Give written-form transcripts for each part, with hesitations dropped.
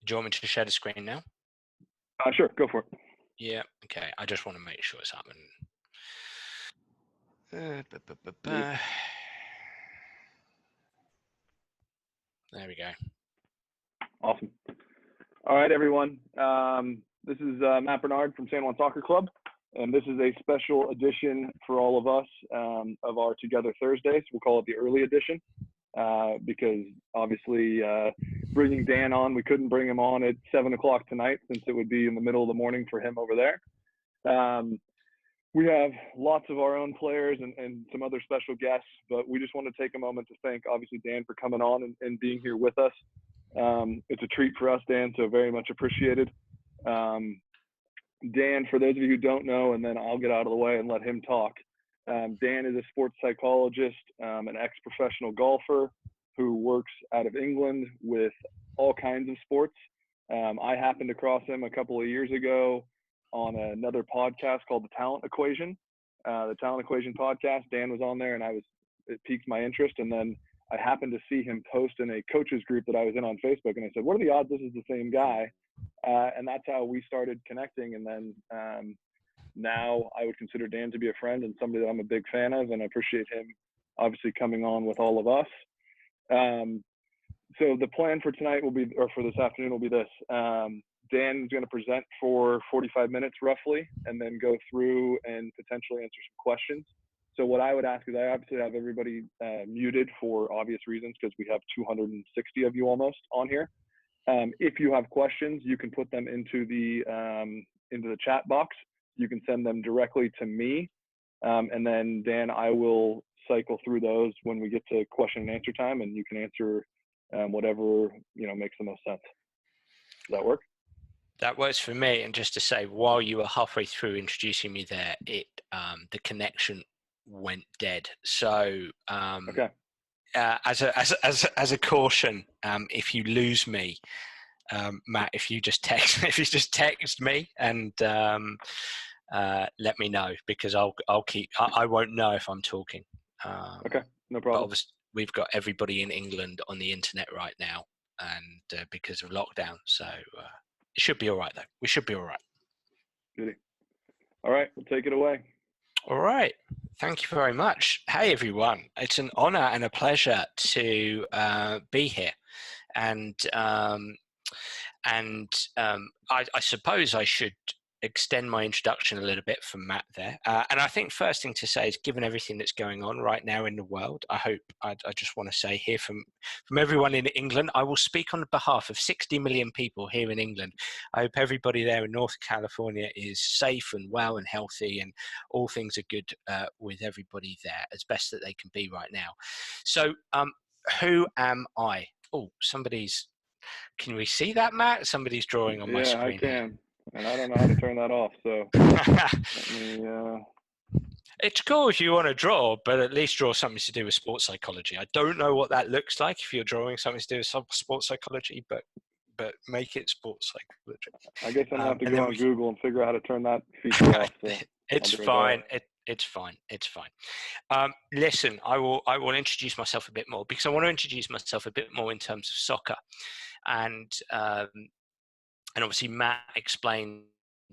Do you want me to share the screen now? Sure, go for it. Yeah, okay. I just want to make sure it's up. There we go. Awesome. All right, everyone. This is Matt Bernard from San Juan Soccer Club, and this is a special edition for all of us of our Together Thursdays. We'll call it the early edition because obviously bringing Dan on, we couldn't bring him on at 7 o'clock tonight since it would be in the middle of the morning for him over there. We have lots of our own players and some other special guests, but we just want to take a moment to thank, obviously, Dan for coming on and being here with us. It's a treat for us, Dan, so very much appreciated. Dan, for those of you who don't know, and then I'll get out of the way and let him talk. Dan is a sports psychologist, an ex-professional golfer who works out of England with all kinds of sports. I happened across him a couple of years ago on another podcast called The Talent Equation. The Talent Equation podcast, Dan was on there, and it piqued my interest. And then I happened to see him post in a coaches group that I was in on Facebook, and I said, what are the odds this is the same guy? And that's how we started connecting. And then now I would consider Dan to be a friend and somebody that I'm a big fan of, and I appreciate him obviously coming on with all of us. So the plan for tonight will be, or for this afternoon will be this. Dan is going to present for 45 minutes roughly, and then go through and potentially answer some questions. So what I would ask is, I obviously have everybody muted for obvious reasons because we have 260 of you almost on here. If you have questions, you can put them into the chat box. You can send them directly to me, and then Dan, I will cycle through those when we get to question and answer time, and you can answer whatever makes the most sense. Does that work? That works for me. And just to say, while you were halfway through introducing me there, the connection went dead. So okay. As a caution, if you lose me, Matt, if you just text me and let me know, because I won't know if I'm talking. Okay, no problem. Obviously, we've got everybody in England on the internet right now, and because of lockdown, so it should be all right though. We should be all right. Goody. All right, we'll take it away. All right. Thank you very much. Hey, everyone. It's an honor and a pleasure to be here. And I suppose I should extend my introduction a little bit from Matt there. And I think first thing to say is, given everything that's going on right now in the world, I just want to say here from everyone in England, I will speak on behalf of 60 million people here in England. I hope everybody there in North California is safe and well and healthy, and all things are good with everybody there as best that they can be right now. So who am I? Oh, can we see that, Matt? Somebody's drawing on my screen. Yeah, I can. And I don't know how to turn that off, so It's cool if you want to draw, but at least draw something to do with sports psychology. I don't know what that looks like if you're drawing something to do with sports psychology, but make it sports psychology. I guess I'm going to have to go on Google and figure out how to turn that feature off. So it's fine. It's fine. It's fine. Listen, I will introduce myself a bit more, because I want to introduce myself a bit more in terms of soccer. And obviously Matt explained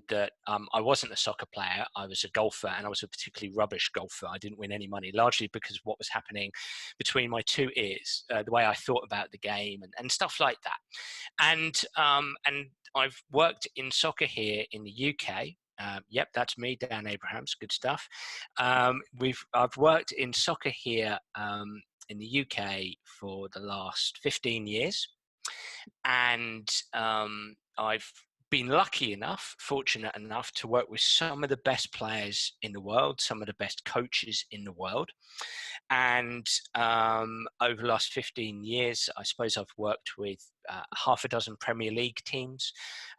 that I wasn't a soccer player. I was a golfer, and I was a particularly rubbish golfer. I didn't win any money, largely because of what was happening between my two ears, the way I thought about the game and stuff like that. And I've worked in soccer here in the UK. Yep, that's me, Dan Abrahams. Good stuff. I've worked in soccer here in the UK for the last 15 years. And I've been fortunate enough to work with some of the best players in the world, some of the best coaches in the world. And over the last 15 years, I suppose I've worked with half a dozen Premier League teams,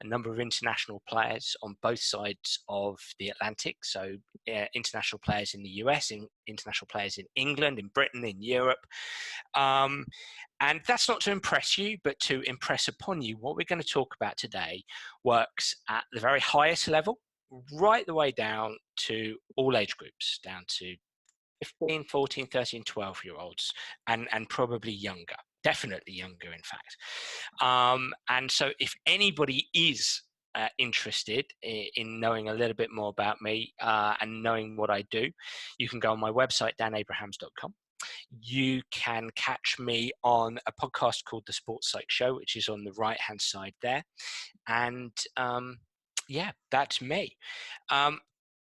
a number of international players on both sides of the Atlantic. So international players in the US, international players in England, in Britain, in Europe. And that's not to impress you, but to impress upon you. What we're going to talk about today works at the very highest level, right the way down to all age groups, down to 15, 14, 13, 12-year-olds, and probably younger. definitely younger, in fact. And so if anybody is interested in knowing a little bit more about me and knowing what I do, you can go on my website, danabrahams.com. You can catch me on a podcast called The Sports Psych Show, which is on the right-hand side there. And yeah, that's me.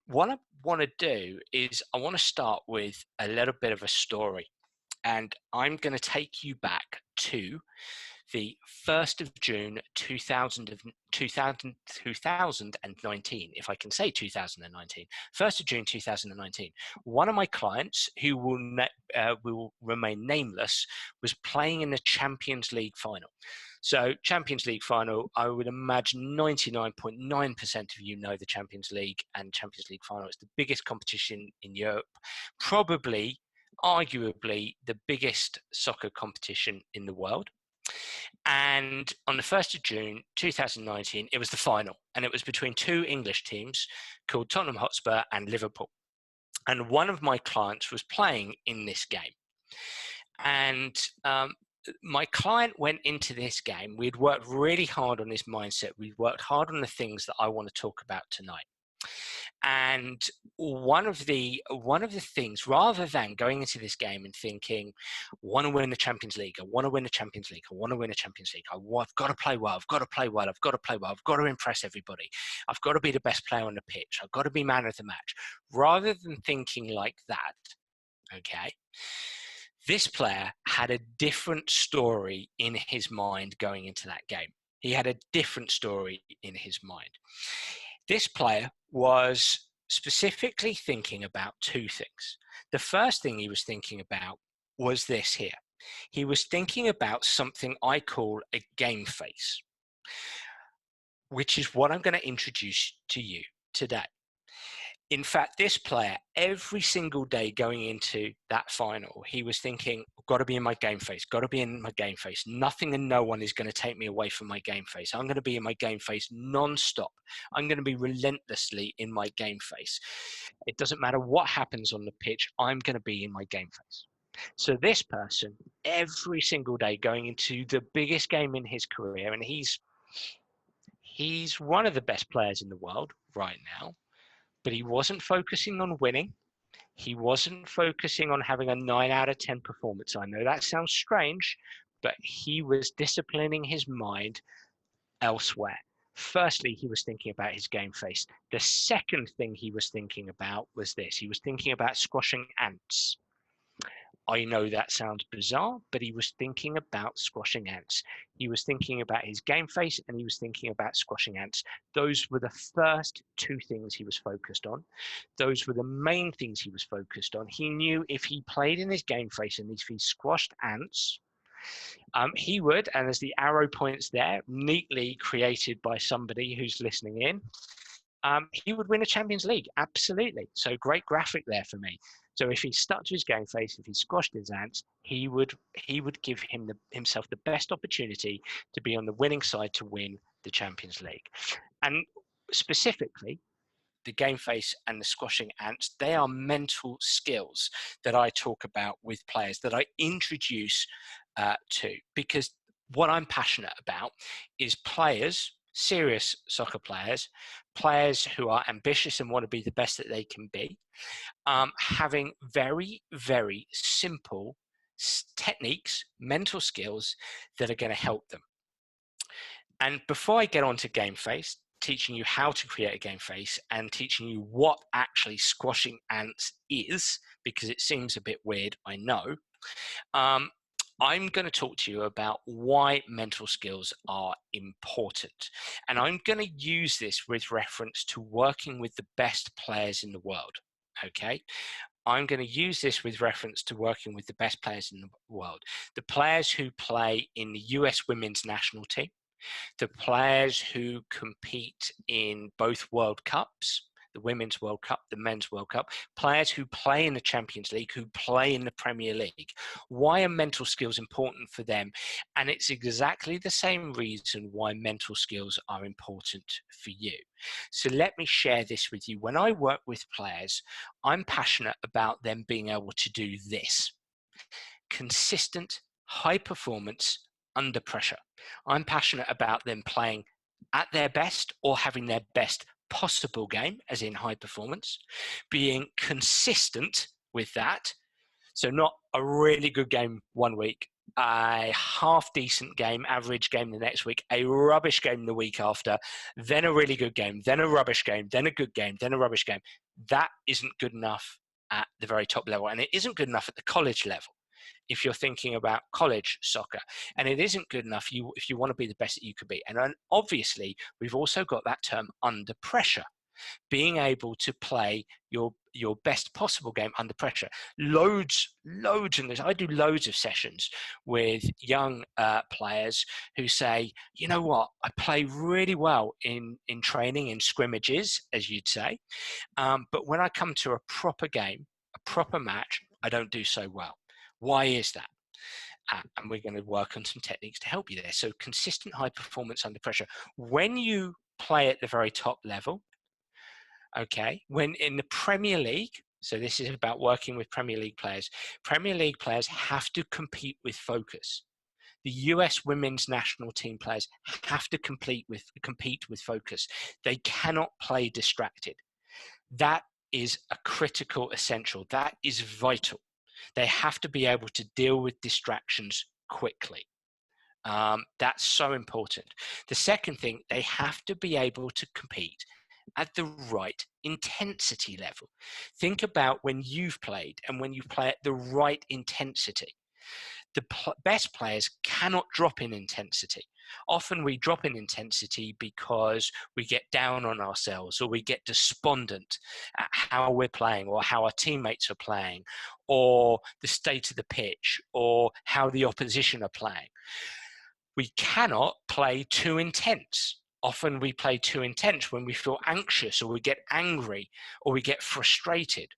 What I want to do is I want to start with a little bit of a story. And I'm going to take you back to the 1st of June 2019, if I can say 2019, 1st of June 2019. One of my clients, who will remain nameless, was playing in the Champions League final. So Champions League final, I would imagine 99.9% of you know the Champions League and Champions League final. It's the biggest competition in Europe, probably arguably the biggest soccer competition in the world. And on the 1st of June 2019, it was the final, and it was between two English teams called Tottenham Hotspur and Liverpool. And one of my clients was playing in this game. And my client went into this game. We'd worked really hard on his mindset. We'd worked hard on the things that I want to talk about tonight. And one of the things, rather than going into this game and thinking, I want to win the Champions League, I want to win the Champions League, I want to win the Champions League, I've got to play well, I've got to play well, I've got to play well, I've got to impress everybody, I've got to be the best player on the pitch, I've got to be man of the match. Rather than thinking like that, okay, this player had a different story in his mind going into that game. He had a different story in his mind. This player was specifically thinking about two things. The first thing he was thinking about was this here. He was thinking about something I call a game face, which is what I'm going to introduce to you today. In fact, this player, every single day going into that final, he was thinking, I've got to be in my game face, got to be in my game face. Nothing and no one is going to take me away from my game face. I'm going to be in my game face non-stop. I'm going to be relentlessly in my game face. It doesn't matter what happens on the pitch, I'm going to be in my game face. So this person, every single day going into the biggest game in his career, and he's one of the best players in the world right now, but he wasn't focusing on winning. He wasn't focusing on having a 9 out of 10 performance. I know that sounds strange, but he was disciplining his mind elsewhere. Firstly, he was thinking about his game face. The second thing he was thinking about was this. He was thinking about squashing ants. I know that sounds bizarre, but he was thinking about squashing ants. He was thinking about his game face, and he was thinking about squashing ants. Those were the first two things he was focused on. Those were the main things he was focused on. He knew if he played in his game face and if he squashed ants, he would, and as the arrow points there, neatly created by somebody who's listening in, he would win a Champions League, absolutely. So great graphic there for me. So if he stuck to his game face, if he squashed his ants, he would give himself the best opportunity to be on the winning side to win the Champions League. And specifically, the game face and the squashing ants, they are mental skills that I talk about with players, that I introduce to, because what I'm passionate about is players, serious soccer players, players who are ambitious and want to be the best that they can be, having very, very simple techniques, mental skills that are going to help them. And before I get on to game face, teaching you how to create a game face and teaching you what actually squashing ants is, because it seems a bit weird, I know, I'm going to talk to you about why mental skills are important. And I'm going to use this with reference to working with the best players in the world, okay? I'm going to use this with reference to working with the best players in the world. The players who play in the US women's national team, the players who compete in both World Cups, the Women's World Cup, the Men's World Cup, players who play in the Champions League, who play in the Premier League. Why are mental skills important for them? And it's exactly the same reason why mental skills are important for you. So let me share this with you. When I work with players, I'm passionate about them being able to do this: consistent high performance under pressure. I'm passionate about them playing at their best or having their best possible game, as in high performance, being consistent with that. So not a really good game one week, a half decent game, average game the next week, a rubbish game the week after, then a really good game, then a rubbish game, then a good game, then a rubbish game. That isn't good enough at the very top level, and it isn't good enough at the college level if you're thinking about college soccer, and it isn't good enough if you want to be the best that you could be. And obviously we've also got that term under pressure, being able to play your best possible game under pressure. Loads in this. I do loads of sessions with young players who say, you know what, I play really well in training, in scrimmages, as you'd say, but when I come to a proper game, a proper match, I don't do so well. Why is that? And we're going to work on some techniques to help you there. So consistent high performance under pressure. When you play at the very top level, okay, when in the Premier League, so this is about working with Premier League players have to compete with focus. The US women's national team players have to compete with focus. They cannot play distracted. That is a critical essential. That is vital. They have to be able to deal with distractions quickly. That's so important. The second thing, they have to be able to compete at the right intensity level. Think about when you've played and when you play at the right intensity. The best players cannot drop in intensity. Often we drop in intensity because we get down on ourselves, or we get despondent at how we're playing, or how our teammates are playing, or the state of the pitch, or how the opposition are playing. We cannot play too intense. Often we play too intense when we feel anxious, or we get angry, or we get frustrated.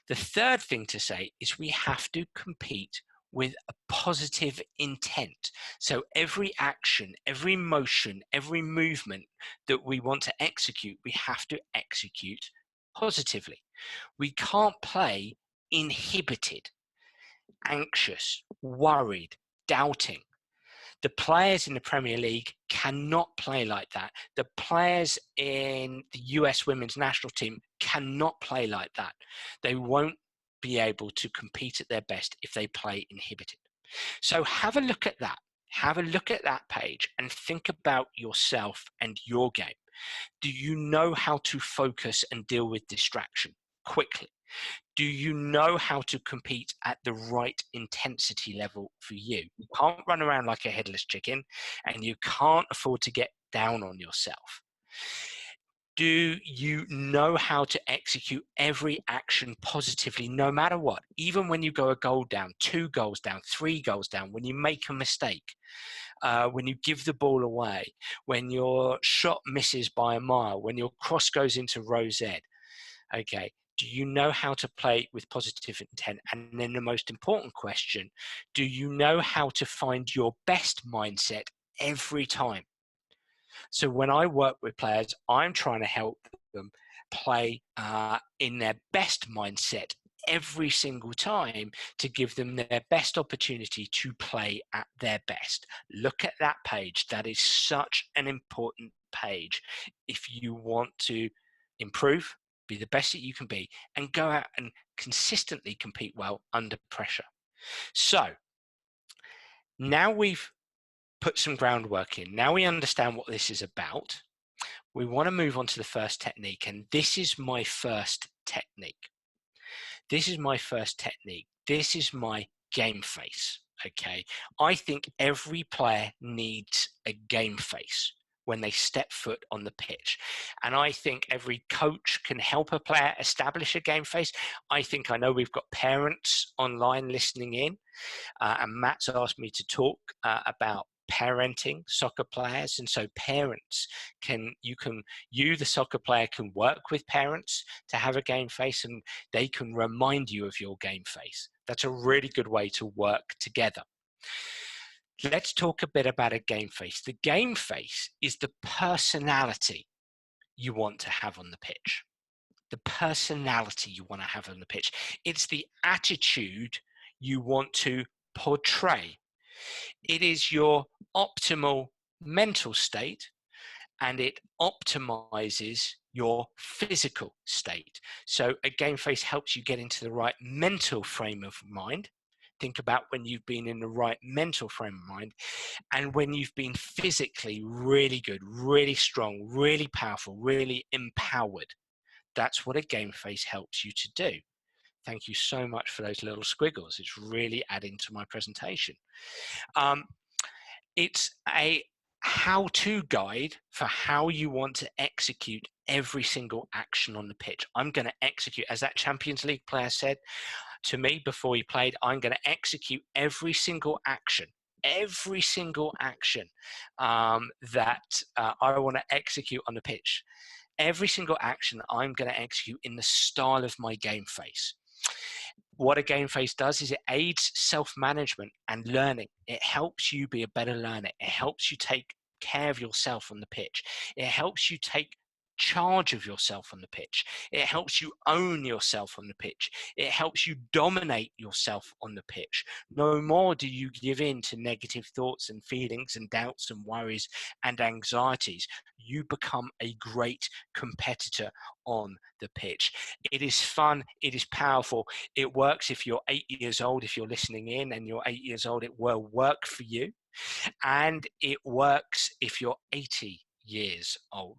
The third thing to say is we have to compete with a positive intent. So every action, every motion, every movement that we want to execute, we have to execute positively. We can't play inhibited, anxious, worried, doubting. The players in the Premier League cannot play like that. The players in the US women's national team cannot play like that. They won't be able to compete at their best if they play inhibited. So have a look at that. Have a look at that page and think about yourself and your game. Do you know how to focus and deal with distraction quickly? Do you know how to compete at the right intensity level for you? You can't run around like a headless chicken, and you can't afford to get down on yourself. Do you know how to execute every action positively, no matter what? Even when you go a goal down, 2 goals down, 3 goals down, when you make a mistake, when you give the ball away, when your shot misses by a mile, when your cross goes into row Z, okay? Do you know how to play with positive intent? And then the most important question, do you know how to find your best mindset every time? So when I work with players, I'm trying to help them play in their best mindset every single time to give them their best opportunity to play at their best. Look at that page. That is such an important page if you want to improve, be the best that you can be, and go out and consistently compete well under pressure. So now we've put some groundwork in. Now we understand what this is about. We want to move on to the first technique, and this is my first technique. This is my first technique. This is my game face, okay? I think every player needs a game face when they step foot on the pitch. And I think every coach can help a player establish a game face. I know we've got parents online listening in, and Matt's asked me to talk about parenting soccer players. And so parents you the soccer player can work with parents to have a game face, and they can remind you of your game face. That's a really good way to work together. Let's talk a bit about a game face. The game face is the personality you want to have on the pitch. The personality you want to have on the pitch. It's the attitude you want to portray. It is your optimal mental state, and it optimizes your physical state. So a game face helps you get into the right mental frame of mind. Think about when you've been in the right mental frame of mind, and when you've been physically really good, really strong, really powerful, really empowered. That's what a game face helps you to do. Thank you so much for those little squiggles. It's really adding to my presentation. It's a how-to guide for how you want to execute every single action on the pitch. I'm going to execute, as that Champions League player said to me before he played, I'm going to execute every single action that I want to execute on the pitch. Every single action I'm going to execute in the style of my game face. What a game face does is it aids self-management and learning. It helps you be a better learner. It helps you take care of yourself on the pitch. It helps you take charge of yourself on the pitch. It helps you own yourself on the pitch. It helps you dominate yourself on the pitch. No more do you give in to negative thoughts and feelings and doubts and worries and anxieties. You become a great competitor on the pitch. It is fun. It is powerful. It works if you're 8 years old. If you're listening in and you're 8 years old, it will work for you. And it works if you're 80 years old.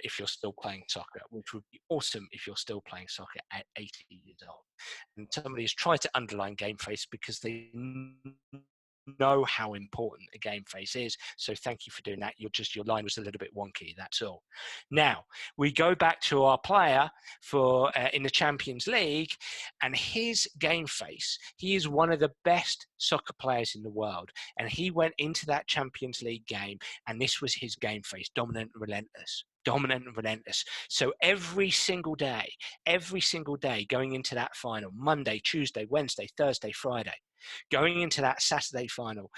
If you're still playing soccer, which would be awesome if you're still playing soccer at 80 years old. And somebody has tried to underline game face because they know how important a game face is. So thank you for doing that. Your line was a little bit wonky, that's all. Now, we go back to our player for in the Champions League, and his game face, he is one of the best soccer players in the world. And he went into that Champions League game, and this was his game face: dominant and relentless. Dominant and relentless. So every single day going into that final, Monday, Tuesday, Wednesday, Thursday, Friday, going into that Saturday final,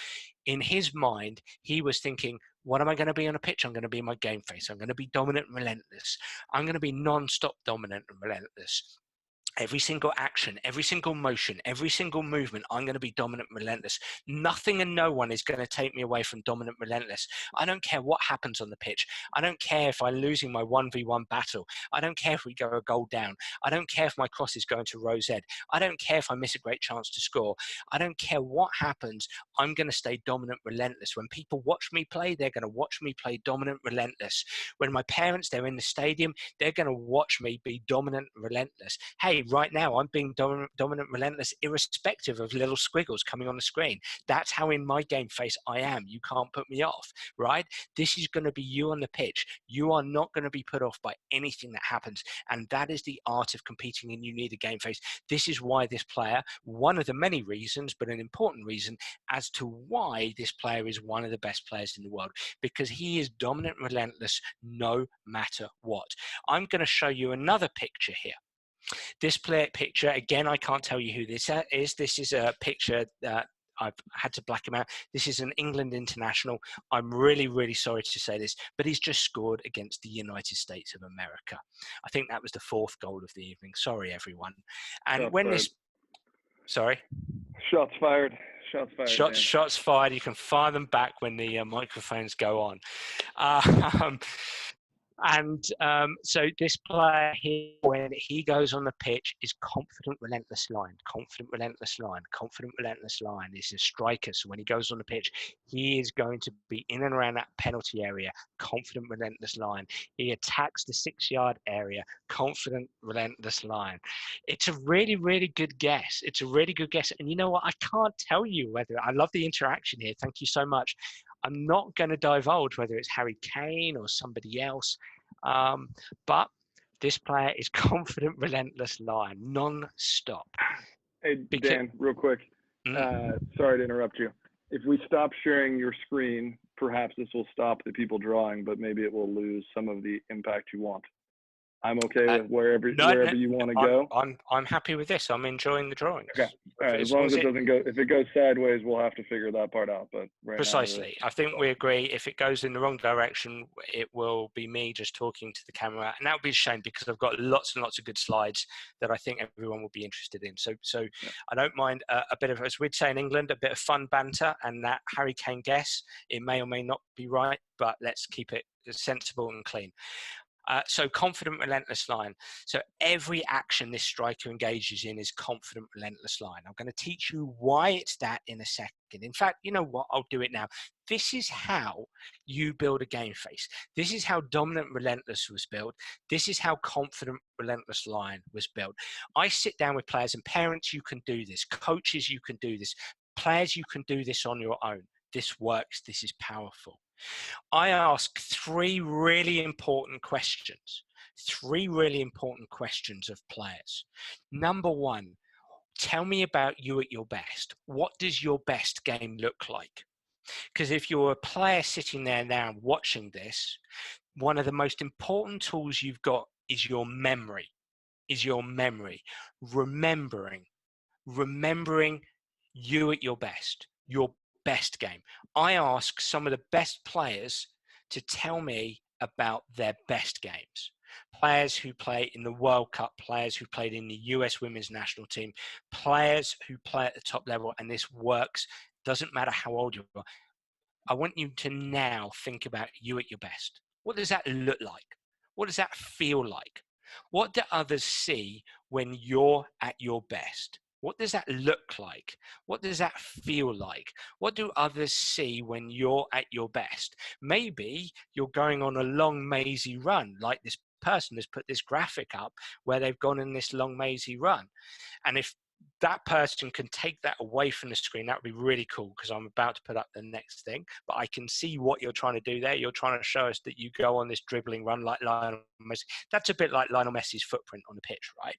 in his mind, he was thinking, what am I going to be on a pitch? I'm going to be my game face. I'm going to be dominant and relentless. I'm going to be non-stop dominant and relentless. Every single action, every single motion, every single movement, I'm going to be dominant and relentless. Nothing and no one is going to take me away from dominant and relentless. I don't care what happens on the pitch. I don't care if I'm losing my 1v1 battle. I don't care if we go a goal down. I don't care if my cross is going to Rose Ed. I don't care if I miss a great chance to score. I don't care what happens. I'm going to stay dominant, relentless. When people watch me play, they're going to watch me play dominant, relentless. When my parents, they're in the stadium, they're going to watch me be dominant, relentless. Hey, right now I'm being dominant, relentless, irrespective of little squiggles coming on the screen. That's how in my game face I am. You can't put me off, right? This is going to be you on the pitch. You are not going to be put off by anything that happens. And that is the art of competing, and you need a game face. This is why this player, one of the many reasons, but an important reason as to why this player is one of the best players in the world, because he is dominant, relentless, no matter what. I'm going to show you another picture here. This picture, again, I can't tell you who this is. This is a picture that I've had to black him out. This is an England international. I'm really, really sorry to say this, but he's just scored against the United States of America. I think that was the 4th goal of the evening. Sorry, everyone. And Shots when fired. this, sorry? Shots fired. Shots fired. Shots fired. You can fire them back when the microphones go on. So this player here, when he goes on the pitch, is confident, relentless line, confident, relentless line, confident, relentless line. He's a striker, so when he goes on the pitch, he is going to be in and around that penalty area, confident, relentless line. He attacks the 6-yard area, confident, relentless line. It's a really, really good guess. It's a really good guess. And you know what? I can't tell you whether, I love the interaction here. Thank you so much. I'm not going to divulge whether it's Harry Kane or somebody else, but this player is confident, relentless line, non-stop. Hey, Dan, real quick. Sorry to interrupt you. If we stop sharing your screen, perhaps this will stop the people drawing, but maybe it will lose some of the impact you want. I'm okay with wherever No, you want to go. I'm happy with this. I'm enjoying the drawings. Okay. All right. As long as it doesn't go, if it goes sideways, we'll have to figure that part out. But right precisely, now, I think we agree. If it goes in the wrong direction, it will be me just talking to the camera, and that would be a shame because I've got lots and lots of good slides that I think everyone will be interested in. So yeah. I don't mind a bit of, as we'd say in England, a bit of fun banter, and that Harry Kane guess. It may or may not be right, but let's keep it sensible and clean. So confident, relentless line. So every action this striker engages in is confident, relentless line. I'm going to teach you why it's that in a second. In fact, you know what? I'll do it now. This is how you build a game face. This is how dominant, relentless was built. This is how confident, relentless line was built. I sit down with players, and parents, you can do this. Coaches, you can do this. Players, you can do this on your own. This works. This is powerful. I ask three really important questions of players. Number one, tell me about you at your best. What does your best game look like? Because if you're a player sitting there now watching this, one of the most important tools you've got is your memory, remembering you at your best, your best game. I ask some of the best players to tell me about their best games. Players who play in the World Cup, players who played in the US women's national team, players who play at the top level, and this works. Doesn't matter how old you are. I want you to now think about you at your best. What does that look like? What does that feel like? What do others see when you're at your best? What does that look like? What does that feel like? What do others see when you're at your best? Maybe you're going on a long, mazy run, like this person has put this graphic up where they've gone in this long, mazy run. And if that person can take that away from the screen, that would be really cool, because I'm about to put up the next thing, but I can see what you're trying to do there. You're trying to show us that you go on this dribbling run like Lionel Messi. That's a bit like Lionel Messi's footprint on the pitch, right?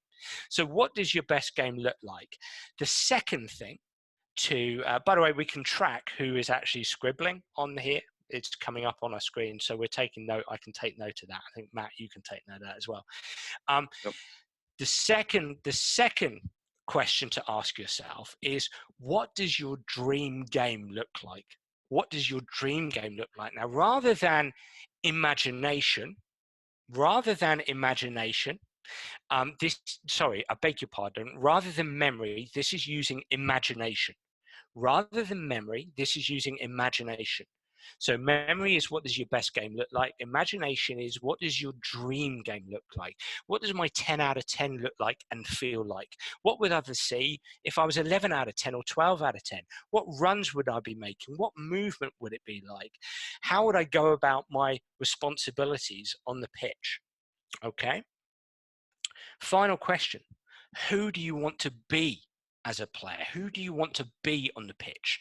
So what does your best game look like? The second thing to, by the way, we can track who is actually scribbling on here. It's coming up on our screen, so we're taking note. I can take note of that. I think, Matt, you can take note of that as well. Yep. The second question to ask yourself is, what does your dream game look like? What does your dream game look like? Now, rather than imagination, rather than memory, this is using imagination. Rather than memory, this is using imagination. So memory is, what does your best game look like? Imagination is, what does your dream game look like? What does my 10 out of 10 look like and feel like? What would others see if I was 11 out of 10 or 12 out of 10? What runs would I be making? What movement would it be like? How would I go about my responsibilities on the pitch? Okay. Final question. Who do you want to be as a player? Who do you want to be on the pitch?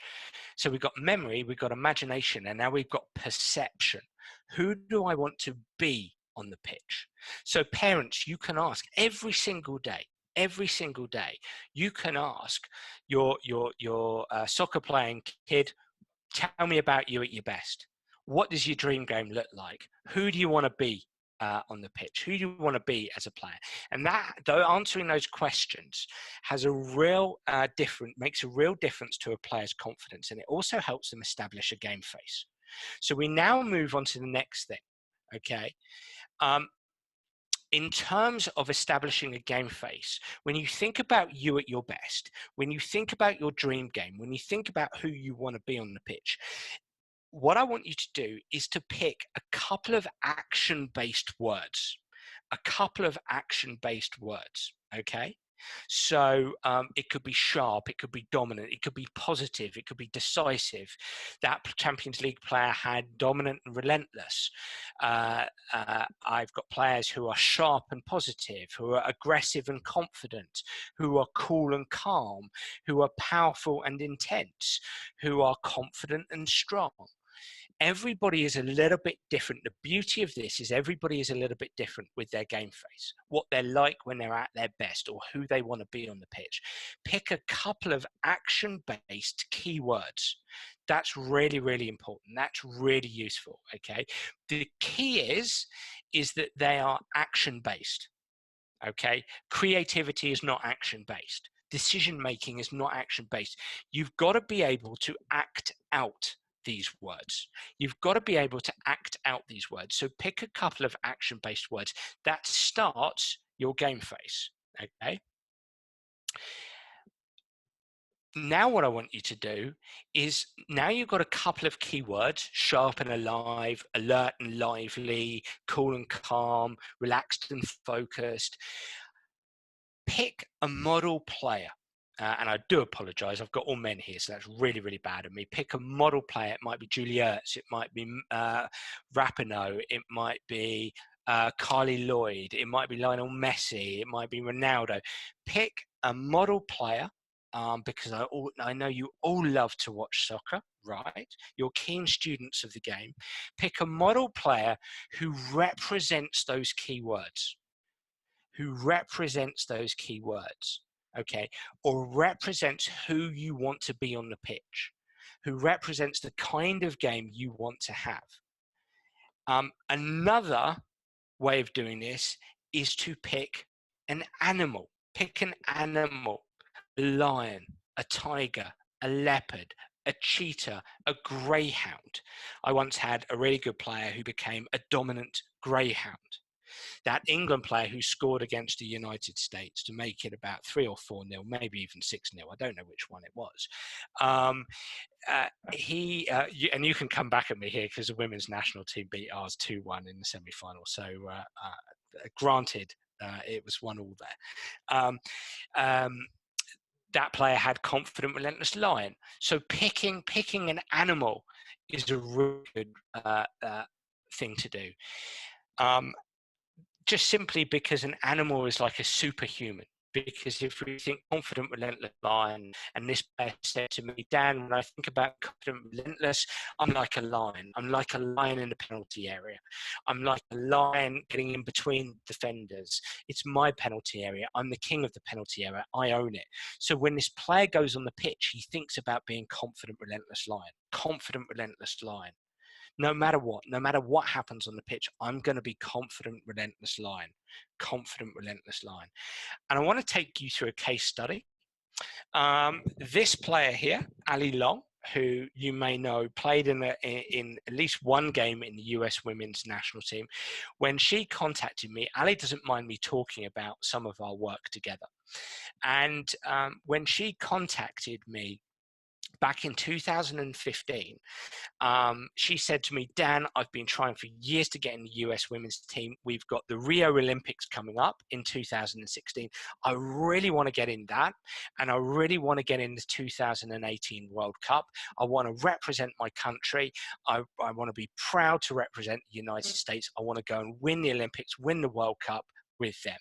So we've got memory, we've got imagination, and now we've got perception. Who do I want to be on the pitch? So parents, you can ask every single day, you can ask your soccer playing kid, tell me about you at your best. What does your dream game look like? Who do you want to be on the pitch? Who do you want to be as a player? And that, though, answering those questions has a real makes a real difference to a player's confidence, and it also helps them establish a game face. So we now move on to the next thing. Okay. In terms of establishing a game face, when you think about you at your best, when you think about your dream game, when you think about who you want to be on the pitch, what I want you to do is to pick a couple of action-based words. Okay? So it could be sharp, it could be dominant, it could be positive, it could be decisive. That Champions League player had dominant and relentless. I've got players who are sharp and positive, who are aggressive and confident, who are cool and calm, who are powerful and intense, who are confident and strong. Everybody is a little bit different. The beauty of this is everybody is a little bit different with their game face, what they're like when they're at their best, or who they want to be on the pitch. Pick a couple of action-based keywords That's really, really important. That's really useful. Okay. The key is that they are action-based. Okay. Creativity is not action-based. Decision-making is not action-based. You've got to be able to act out these words. You've got to be able to act out these words. So pick a couple of action-based words. That starts your game phase. Okay. Now what I want you to do is, now you've got a couple of keywords: sharp and alive, alert and lively, cool and calm, relaxed and focused. Pick a model player. And I do apologize, I've got all men here, so that's really, really bad of me. Pick a model player. It might be Julia Ertz, it might be Rapinoe, it might be Carly Lloyd, it might be Lionel Messi, it might be Ronaldo. Pick a model player, because I know you all love to watch soccer, right? You're keen students of the game. Pick a model player who represents those keywords, okay, or represents who you want to be on the pitch, who represents the kind of game you want to have. Another way of doing this is to pick an animal. Pick an animal: a lion, a tiger, a leopard, a cheetah, a greyhound. I once had a really good player who became a dominant greyhound. That England player who scored against the United States to make it about 3 or 4-0, maybe even 6-0. I don't know which one it was. And you can come back at me here because the women's national team beat ours 2-1 in the semi-final. So granted, it was 1-1 there. That player had confident, relentless lion. So picking an animal is a really good thing to do. Just simply because an animal is like a superhuman. Because if we think confident, relentless lion, and this player said to me, Dan, when I think about confident, relentless, I'm like a lion. I'm like a lion in the penalty area. I'm like a lion getting in between defenders. It's my penalty area. I'm the king of the penalty area. I own it. So when this player goes on the pitch, he thinks about being confident, relentless lion. Confident, relentless lion. No matter what happens on the pitch, I'm going to be confident, relentless lion. Confident, relentless lion. And I want to take you through a case study. This player here, Ali Long, who you may know, played in at least one game in the US women's national team. When she contacted me, Ali doesn't mind me talking about some of our work together. And when she contacted me back in 2015, she said to me, Dan, I've been trying for years to get in the US women's team. We've got the Rio Olympics coming up in 2016. I really want to get in that. And I really want to get in the 2018 World Cup. I want to represent my country. I want to be proud to represent the United States. I want to go and win the Olympics, win the World Cup with them.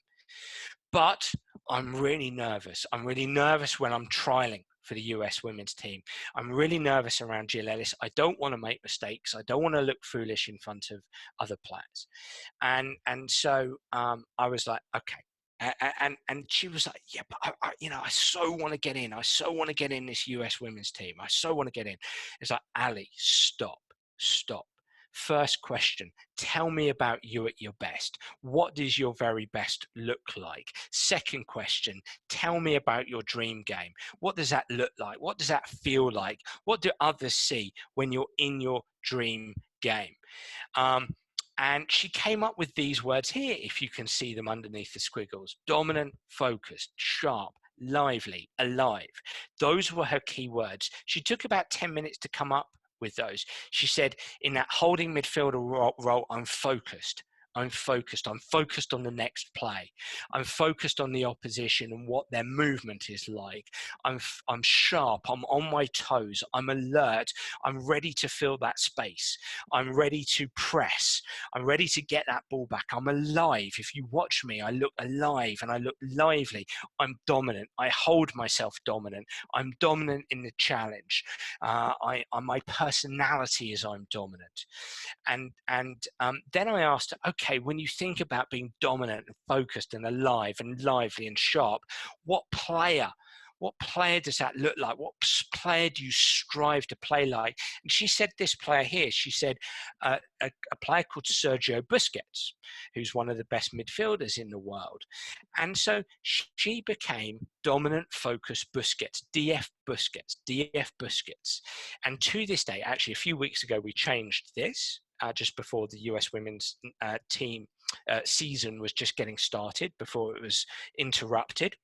But I'm really nervous. I'm really nervous when I'm trialing for the US women's team. I'm really nervous around Jill Ellis. I don't want to make mistakes. I don't want to look foolish in front of other players. And so I was like, okay. And she was like, yeah, but I so want to get in. I so want to get in this US women's team. I so want to get in. It's like, Ali, stop. First question, tell me about you at your best. What does your very best look like? Second question, tell me about your dream game. What does that look like? What does that feel like? What do others see when you're in your dream game? And she came up with these words here, if you can see them underneath the squiggles: dominant, focused, sharp, lively, alive. Those were her key words. She took about 10 minutes to come up with those. She said, in that holding midfielder role, I'm focused. I'm focused on the next play. I'm focused on the opposition and what their movement is like. I'm sharp. I'm on my toes. I'm alert. I'm ready to fill that space. I'm ready to press. I'm ready to get that ball back. I'm alive. If you watch me, I look alive and I look lively. I'm dominant. I hold myself dominant. I'm dominant in the challenge. My personality is I'm dominant. And then I asked her, okay, when you think about being dominant and focused and alive and lively and sharp, what player what player does that look like? What player do you strive to play like? And she said this player here, she said a player called Sergio Busquets, who's one of the best midfielders in the world. And so she became dominant focus Busquets, DF Busquets, DF Busquets. And to this day, actually a few weeks ago, we changed this just before the US women's team season was just getting started, before it was interrupted.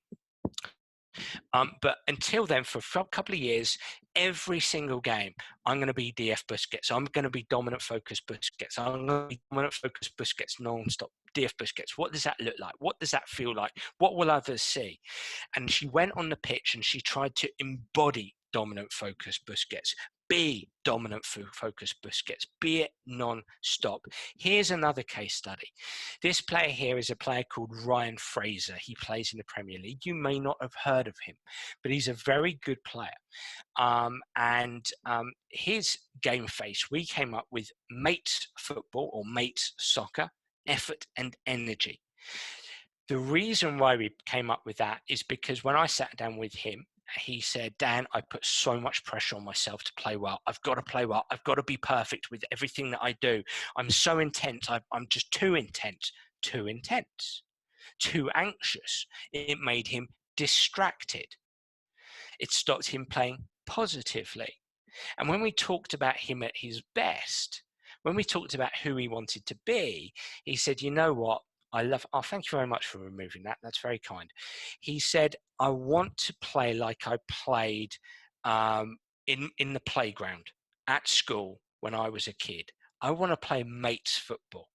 But until then, for a couple of years, every single game, I'm going to be DF Busquets. I'm going to be dominant focus Busquets. I'm going to be dominant focus Busquets non-stop. DF Busquets. What does that look like? What does that feel like? What will others see? And she went on the pitch and she tried to embody dominant focus Busquets. Be dominant focus Busquets. Be it non-stop. Here's another case study. This player here is a player called Ryan Fraser. He plays in the Premier League. You may not have heard of him, but he's a very good player. His game face, we came up with mates football or mates soccer, effort and energy. The reason why we came up with that is because when I sat down with him, he said, Dan, I put so much pressure on myself to play well. I've got to play well. I've got to be perfect with everything that I do. I'm so intense. I'm just too intense, too anxious. It made him distracted. It stopped him playing positively. And when we talked about him at his best, when we talked about who he wanted to be, he said, you know what? Thank you very much for removing that. That's very kind. He said, I want to play like I played in the playground at school when I was a kid. I want to play mates football.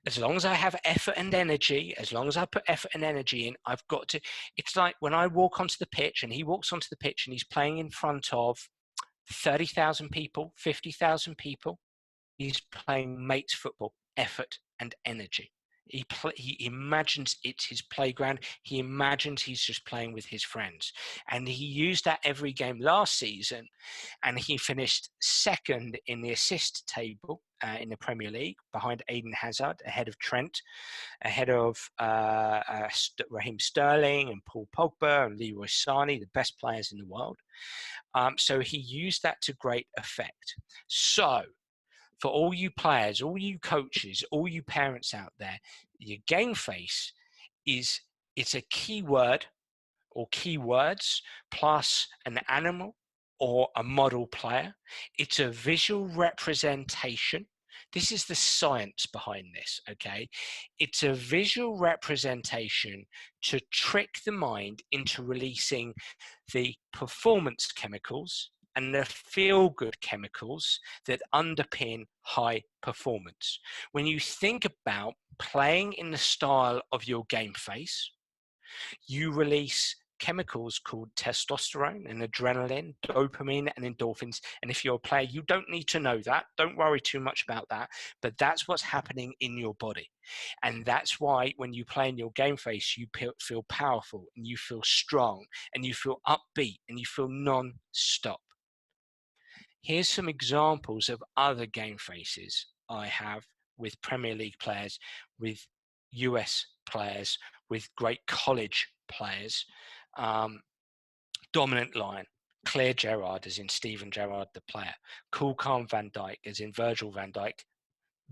As long as I have effort and energy, as long as I put effort and energy in, I've got to. It's like when I walk onto the pitch and he walks onto the pitch and he's playing in front of 30,000 people, 50,000 people. He's playing mates football, effort and energy. He imagines it's his playground. He imagines he's just playing with his friends. And he used that every game last season. And he finished second in the assist table in the Premier League, behind Eden Hazard, ahead of Trent, ahead of Raheem Sterling and Paul Pogba and Leroy Sané, the best players in the world. So he used that to great effect. So for all you players, all you coaches, all you parents out there, your game face it's a keyword or keywords plus an animal or a model player. It's a visual representation. This is the science behind this, okay? It's a visual representation to trick the mind into releasing the performance chemicals and the feel-good chemicals that underpin high performance. When you think about playing in the style of your game face, you release chemicals called testosterone and adrenaline, dopamine and endorphins. And if you're a player, you don't need to know that. Don't worry too much about that. But that's what's happening in your body. And that's why when you play in your game face, you feel powerful and you feel strong and you feel upbeat and you feel non-stop. Here's some examples of other game faces I have with Premier League players, with US players, with great college players. Dominant line, Claire Gerrard as in Steven Gerrard, the player. Cool Calm Van Dijk as in Virgil van Dijk,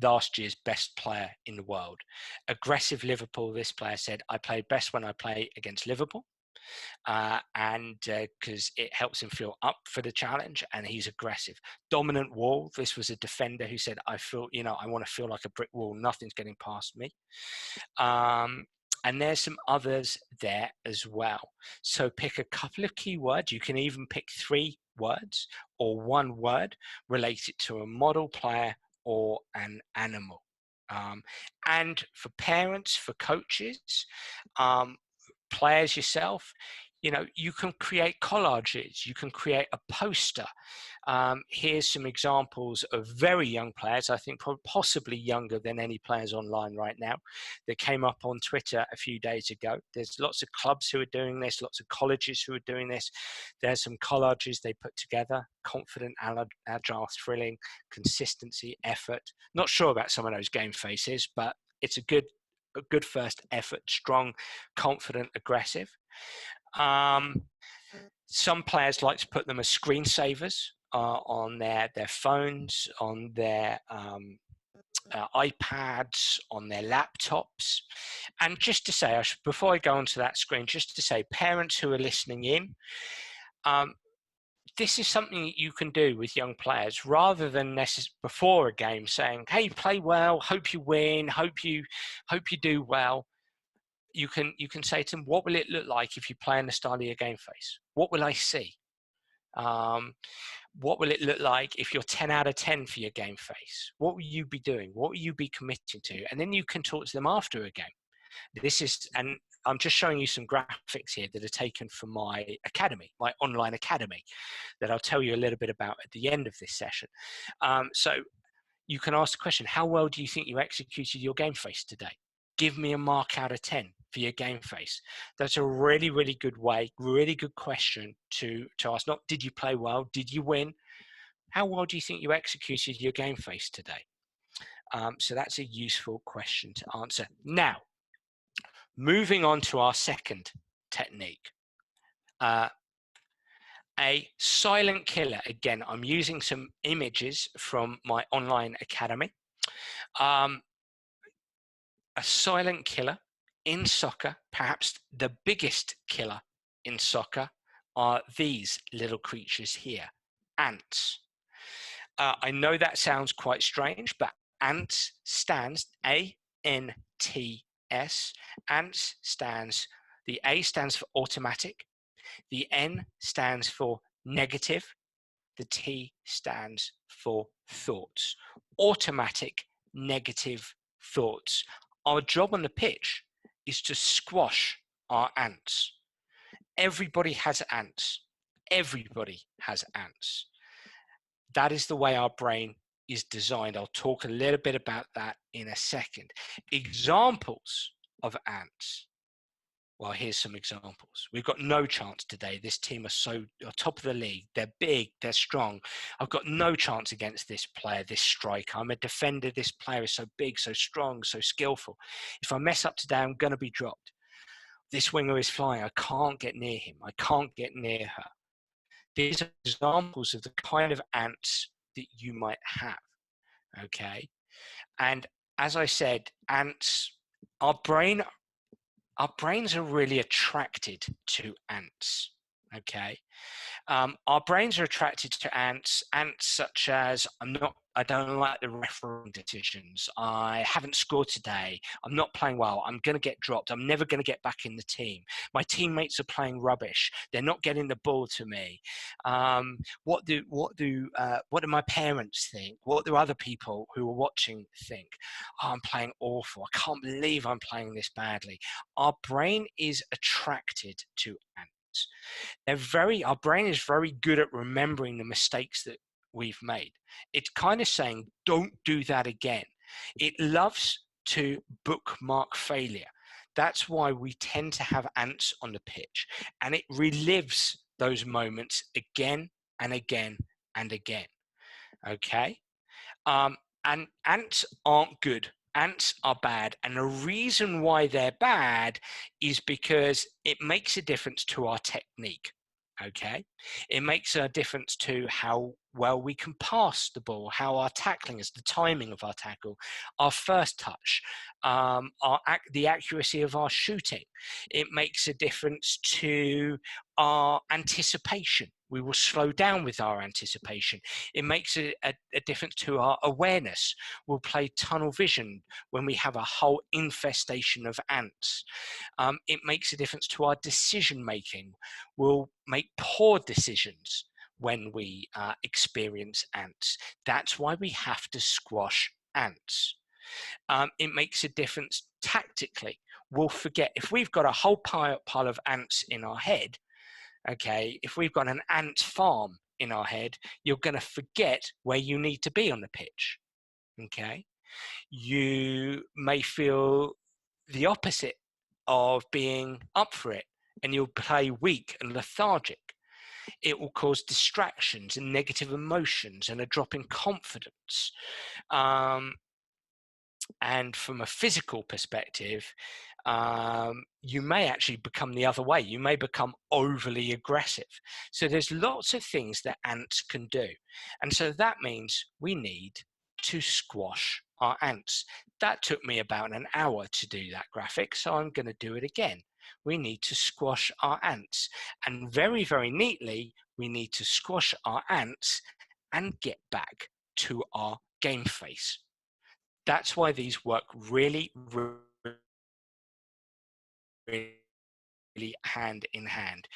last year's best player in the world. Aggressive Liverpool, this player said, I play best when I play against Liverpool. Because it helps him feel up for the challenge, and he's aggressive. Dominant wall, this was a defender who said, I want to feel like a brick wall, nothing's getting past me. And there's some others there as well. So pick a couple of keywords. You can even pick 3 words or 1 word related to a model player or an animal. And for parents, for coaches, players yourself, you can create collages, you can create a poster. Here's some examples of very young players, I think possibly younger than any players online right now, that came up on Twitter a few days ago. There's lots of clubs who are doing this, lots of colleges who are doing this. There's some collages they put together: confident, agile, thrilling, consistency, effort. Not sure about some of those game faces, but it's a good first effort: strong, confident, aggressive. Some players like to put them as screensavers on their phones, on their iPads, on their laptops. And just to say, before I go onto that screen, just to say, parents who are listening in, this is something that you can do with young players rather than before a game saying, hey, play well, hope you win, hope you do well. You can say to them, what will it look like if you play in the style of your game face? What will I see? What will it look like if you're 10 out of 10 for your game face? What will you be doing? What will you be committing to? And then you can talk to them after a game. And I'm just showing you some graphics here that are taken from my academy, my online academy, that I'll tell you a little bit about at the end of this session. So you can ask the question, how well do you think you executed your game face today? Give me a mark out of 10 for your game face. That's a really, really good way, really good question to ask. Not did you play well, did you win? How well do you think you executed your game face today? So that's a useful question to answer. Now, moving on to our second technique. A silent killer. Again, I'm using some images from my online academy. A silent killer in soccer, perhaps the biggest killer in soccer, are these little creatures here, ants. I know that sounds quite strange, but ants stands A-N-T-S. Ants stands, the A stands for automatic, the N stands for negative, the T stands for thoughts. Automatic, negative thoughts. Our job on the pitch is to squash our ants. Everybody has ants. Everybody has ants. That is the way our brain is designed. I'll talk a little bit about that in a second. Examples of ants. Well, here's some examples. We've got no chance today. This team are top of the league. They're big, they're strong. I've got no chance against this player, this striker. I'm a defender. This player is so big, so strong, so skillful. If I mess up today, I'm going to be dropped. This winger is flying. I can't get near him. I can't get near her. These are examples of the kind of ants that you might have, okay? And as I said, ants, our brains are really attracted to ants, okay? Our brains are attracted to ants such as, I don't like the refereeing decisions. I haven't scored today. I'm not playing well. I'm going to get dropped. I'm never going to get back in the team. My teammates are playing rubbish. They're not getting the ball to me. What do my parents think? What do other people who are watching think? Oh, I'm playing awful. I can't believe I'm playing this badly. Our brain is attracted to ants. Our brain is very good at remembering the mistakes that we've made. It's kind of saying, don't do that again. It loves to bookmark failure. That's why we tend to have ants on the pitch, and it relives those moments again and again and again. Okay? And ants aren't good. Ants are bad. And the reason why they're bad is because it makes a difference to our technique. Okay, it makes a difference to how well we can pass the ball, how our tackling is, the timing of our tackle, our first touch, the accuracy of our shooting. It makes a difference to our anticipation. We will slow down with our anticipation. It makes a difference to our awareness. We'll play tunnel vision when we have a whole infestation of ants. It makes a difference to our decision making. We'll make poor decisions when we experience ants. That's why we have to squash ants. It makes a difference tactically. We'll forget if we've got a whole pile of ants in our head. Okay, if we've got an ant farm in our head, you're going to forget where you need to be on the pitch. Okay, you may feel the opposite of being up for it, and you'll play weak and lethargic. It will cause distractions and negative emotions and a drop in confidence. And from a physical perspective, you may actually become the other way. You may become overly aggressive. So there's lots of things that ants can do. And so that means we need to squash our ants. That took me about an hour to do that graphic, so I'm going to do it again. We need to squash our ants. And very, very neatly, we need to squash our ants and get back to our game face. That's why these work really, really hand in hand.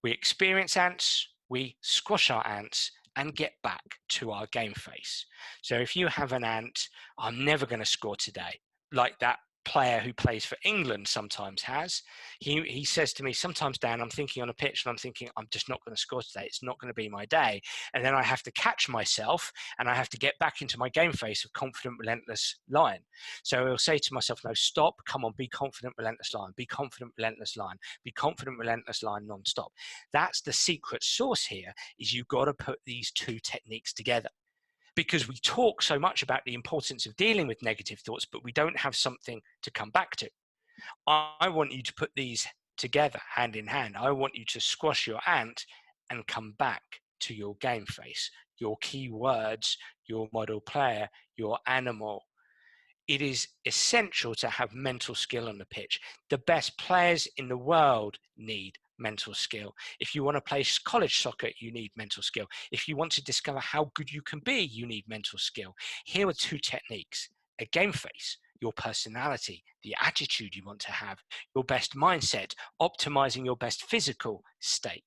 We experience ants, we squash our ants, and get back to our game face. So if you have an ant, I'm never going to score today, like that player who plays for England sometimes has. He says to me sometimes, Dan, I'm thinking on a pitch and I'm thinking, I'm just not going to score today. It's not going to be my day. And then I have to catch myself and I have to get back into my game face of confident, relentless lion. So I'll say to myself, no, stop, come on, be confident, relentless lion, be confident, relentless lion, be confident, relentless lion, non-stop. That's the secret sauce here, is you've got to put these two techniques together. Because we talk so much about the importance of dealing with negative thoughts, but we don't have something to come back to. I want you to put these together hand in hand. I want you to squash your ant and come back to your game face, your keywords, your model player, your animal. It is essential to have mental skill on the pitch. The best players in the world need mental skill. If you want to play college soccer, you need mental skill. If you want to discover how good you can be, you need mental skill. Here are two techniques: a game face, your personality, the attitude you want to have, your best mindset, optimizing your best physical state.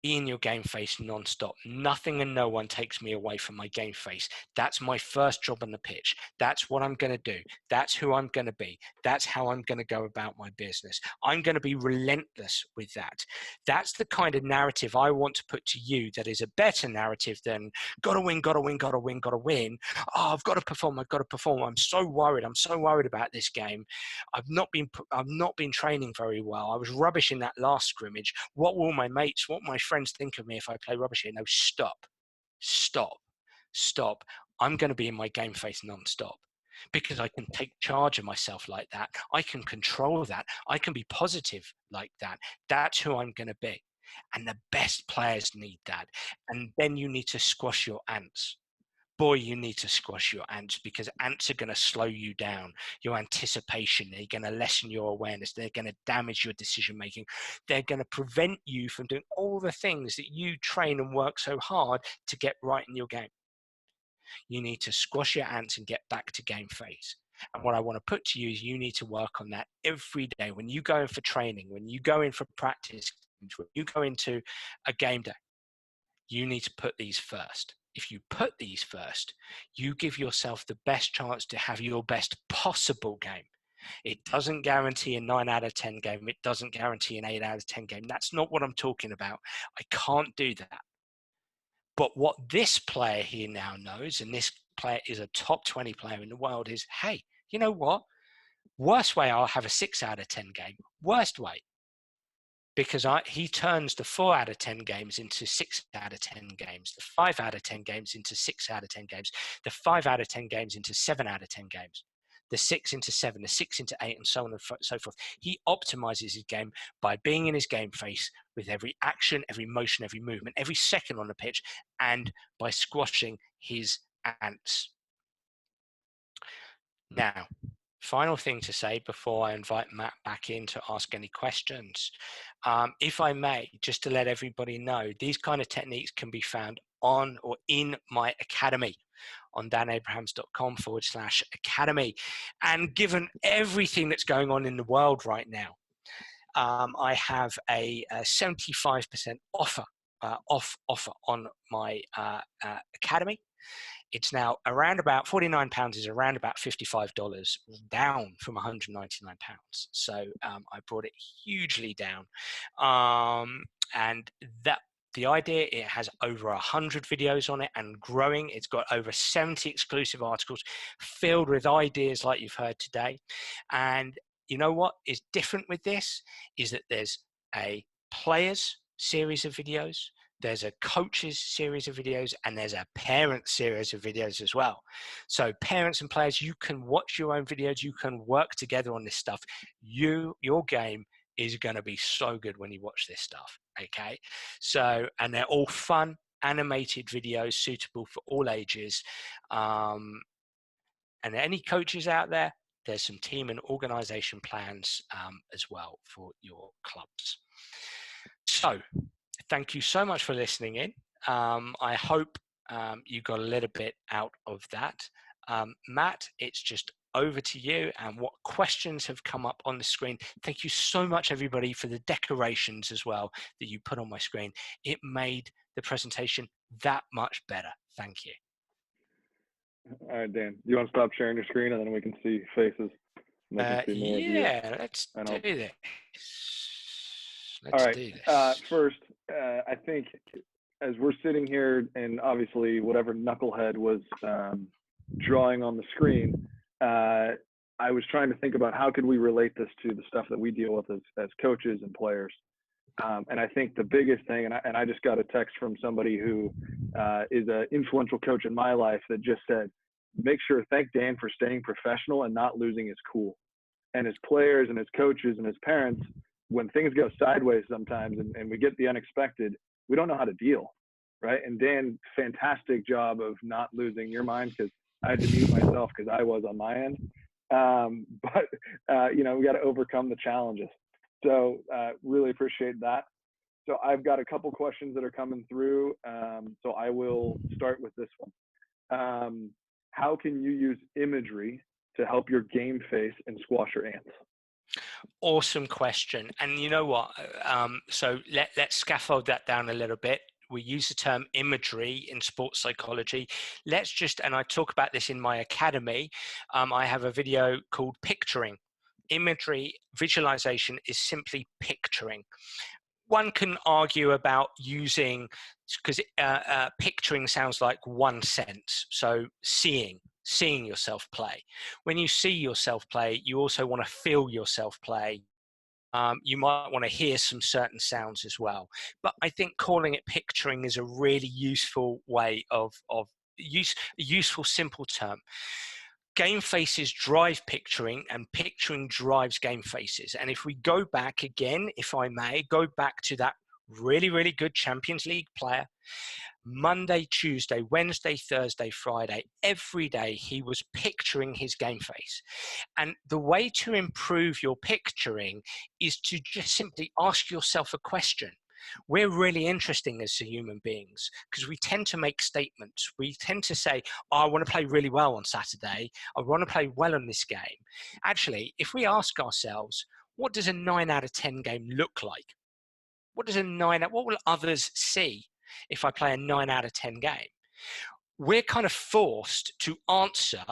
Be in your game face non-stop. Nothing and no one takes me away from my game face. That's my first job on the pitch. That's what I'm going to do. That's who I'm going to be. That's how I'm going to go about my business. I'm going to be relentless with that. That's the kind of narrative I want to put to you that is a better narrative than gotta win, gotta win, gotta win, gotta win. Oh, I've got to perform. I've got to perform. I'm so worried. I'm so worried about this game. I've not been training very well. I was rubbish in that last scrimmage. What will my mates, what my friends think of me if I play rubbish here? No, stop. I'm going to be in my game face non-stop, because I can take charge of myself like that. I can control that. I can be positive like that. That's who I'm going to be. And the best players need that. And then you need to squash your ants. Boy, you need to squash your ants, because ants are going to slow you down. Your anticipation, they're going to lessen your awareness. They're going to damage your decision making. They're going to prevent you from doing all the things that you train and work so hard to get right in your game. You need to squash your ants and get back to game face. And what I want to put to you is you need to work on that every day. When you go in for training, when you go in for practice, when you go into a game day, you need to put these first. If you put these first, you give yourself the best chance to have your best possible game. It doesn't guarantee a 9 out of 10 game. It doesn't guarantee an 8 out of 10 game. That's not what I'm talking about. I can't do that. But what this player here now knows, and this player is a top 20 player in the world, is, hey, you know what? Worst way, I'll have a 6 out of 10 game. Worst way. Because he turns the 4 out of 10 games into 6 out of 10 games, the 5 out of 10 games into 6 out of 10 games, the 5 out of 10 games into 7 out of 10 games, the 6 into 7, the 6 into 8, and so on and so forth. He optimizes his game by being in his game face with every action, every motion, every movement, every second on the pitch, and by squashing his ants. Now, final thing to say before I invite Matt back in to ask any questions. If I may, just to let everybody know, these kind of techniques can be found on or in my academy on danabrahams.com/academy. And given everything that's going on in the world right now, I have a 75% offer on my academy. It's now around about £49, is around about $55, down from £199. So I brought it hugely down. And that the idea, it has over 100 videos on it and growing. It's got over 70 exclusive articles filled with ideas like you've heard today. And you know what is different with this is that there's a players series of videos, there's a coaches series of videos, and there's a parent series of videos as well. So parents and players, you can watch your own videos, you can work together on this stuff. Your game is going to be so good when you watch this stuff. Okay. So, and they're all fun, animated videos suitable for all ages. And any coaches out there, there's some team and organization plans as well for your clubs. So thank you so much for listening in. I hope you got a little bit out of that. Matt, it's just over to you and what questions have come up on the screen. Thank you so much, everybody, for the decorations as well that you put on my screen. It made the presentation that much better. Thank you. All right, Dan, you want to stop sharing your screen and then we can see faces? Yeah, let's do this. All right. First, I think as we're sitting here, and obviously whatever knucklehead was drawing on the screen, I was trying to think about how could we relate this to the stuff that we deal with as coaches and players. And I think the biggest thing, and I just got a text from somebody who is an influential coach in my life that just said, make sure, thank Dan for staying professional and not losing his cool. And as players and as coaches and as parents, when things go sideways sometimes and we get the unexpected, we don't know how to deal, right? And Dan, fantastic job of not losing your mind, because I had to mute myself because I was on my end. But you know, we got to overcome the challenges. So really appreciate that. So I've got a couple questions that are coming through. So I will start with this one. How can you use imagery to help your game face and squash your ants? Awesome question. And you know what? So let's scaffold that down a little bit. We use the term imagery in sports psychology. Let's just, and I talk about this in my academy. I have a video called Picturing. Imagery visualization is simply picturing. One can argue about using, because picturing sounds like one sense. So seeing yourself play. When you see yourself play, you also want to feel yourself play. You might want to hear some certain sounds as well. But I think calling it picturing is a really useful way of useful, simple term. Game faces drive picturing, and picturing drives game faces. And if we go back again, if I may, go back to that really, really good Champions League player, Monday, Tuesday, Wednesday, Thursday, Friday, every day he was picturing his game face. And the way to improve your picturing is to just simply ask yourself a question. We're really interesting as human beings because we tend to make statements. We tend to say, oh, I want to play really well on Saturday. I want to play well in this game. Actually, if we ask ourselves, what does a 9 out of 10 game look like? What will others see if I play a 9 out of 10 game? We're kind of forced to answer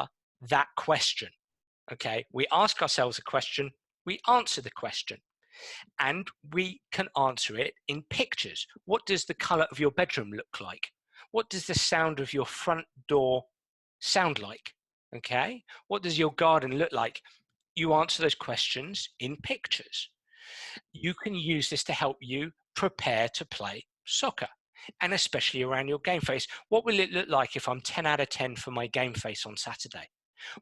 that question. Okay, we ask ourselves a question, we answer the question. And we can answer it in pictures. What does the color of your bedroom look like? What does the sound of your front door sound like? Okay. What does your garden look like? You answer those questions in pictures. You can use this to help you prepare to play soccer, and especially around your game face. What will it look like if I'm 10 out of 10 for my game face on Saturday?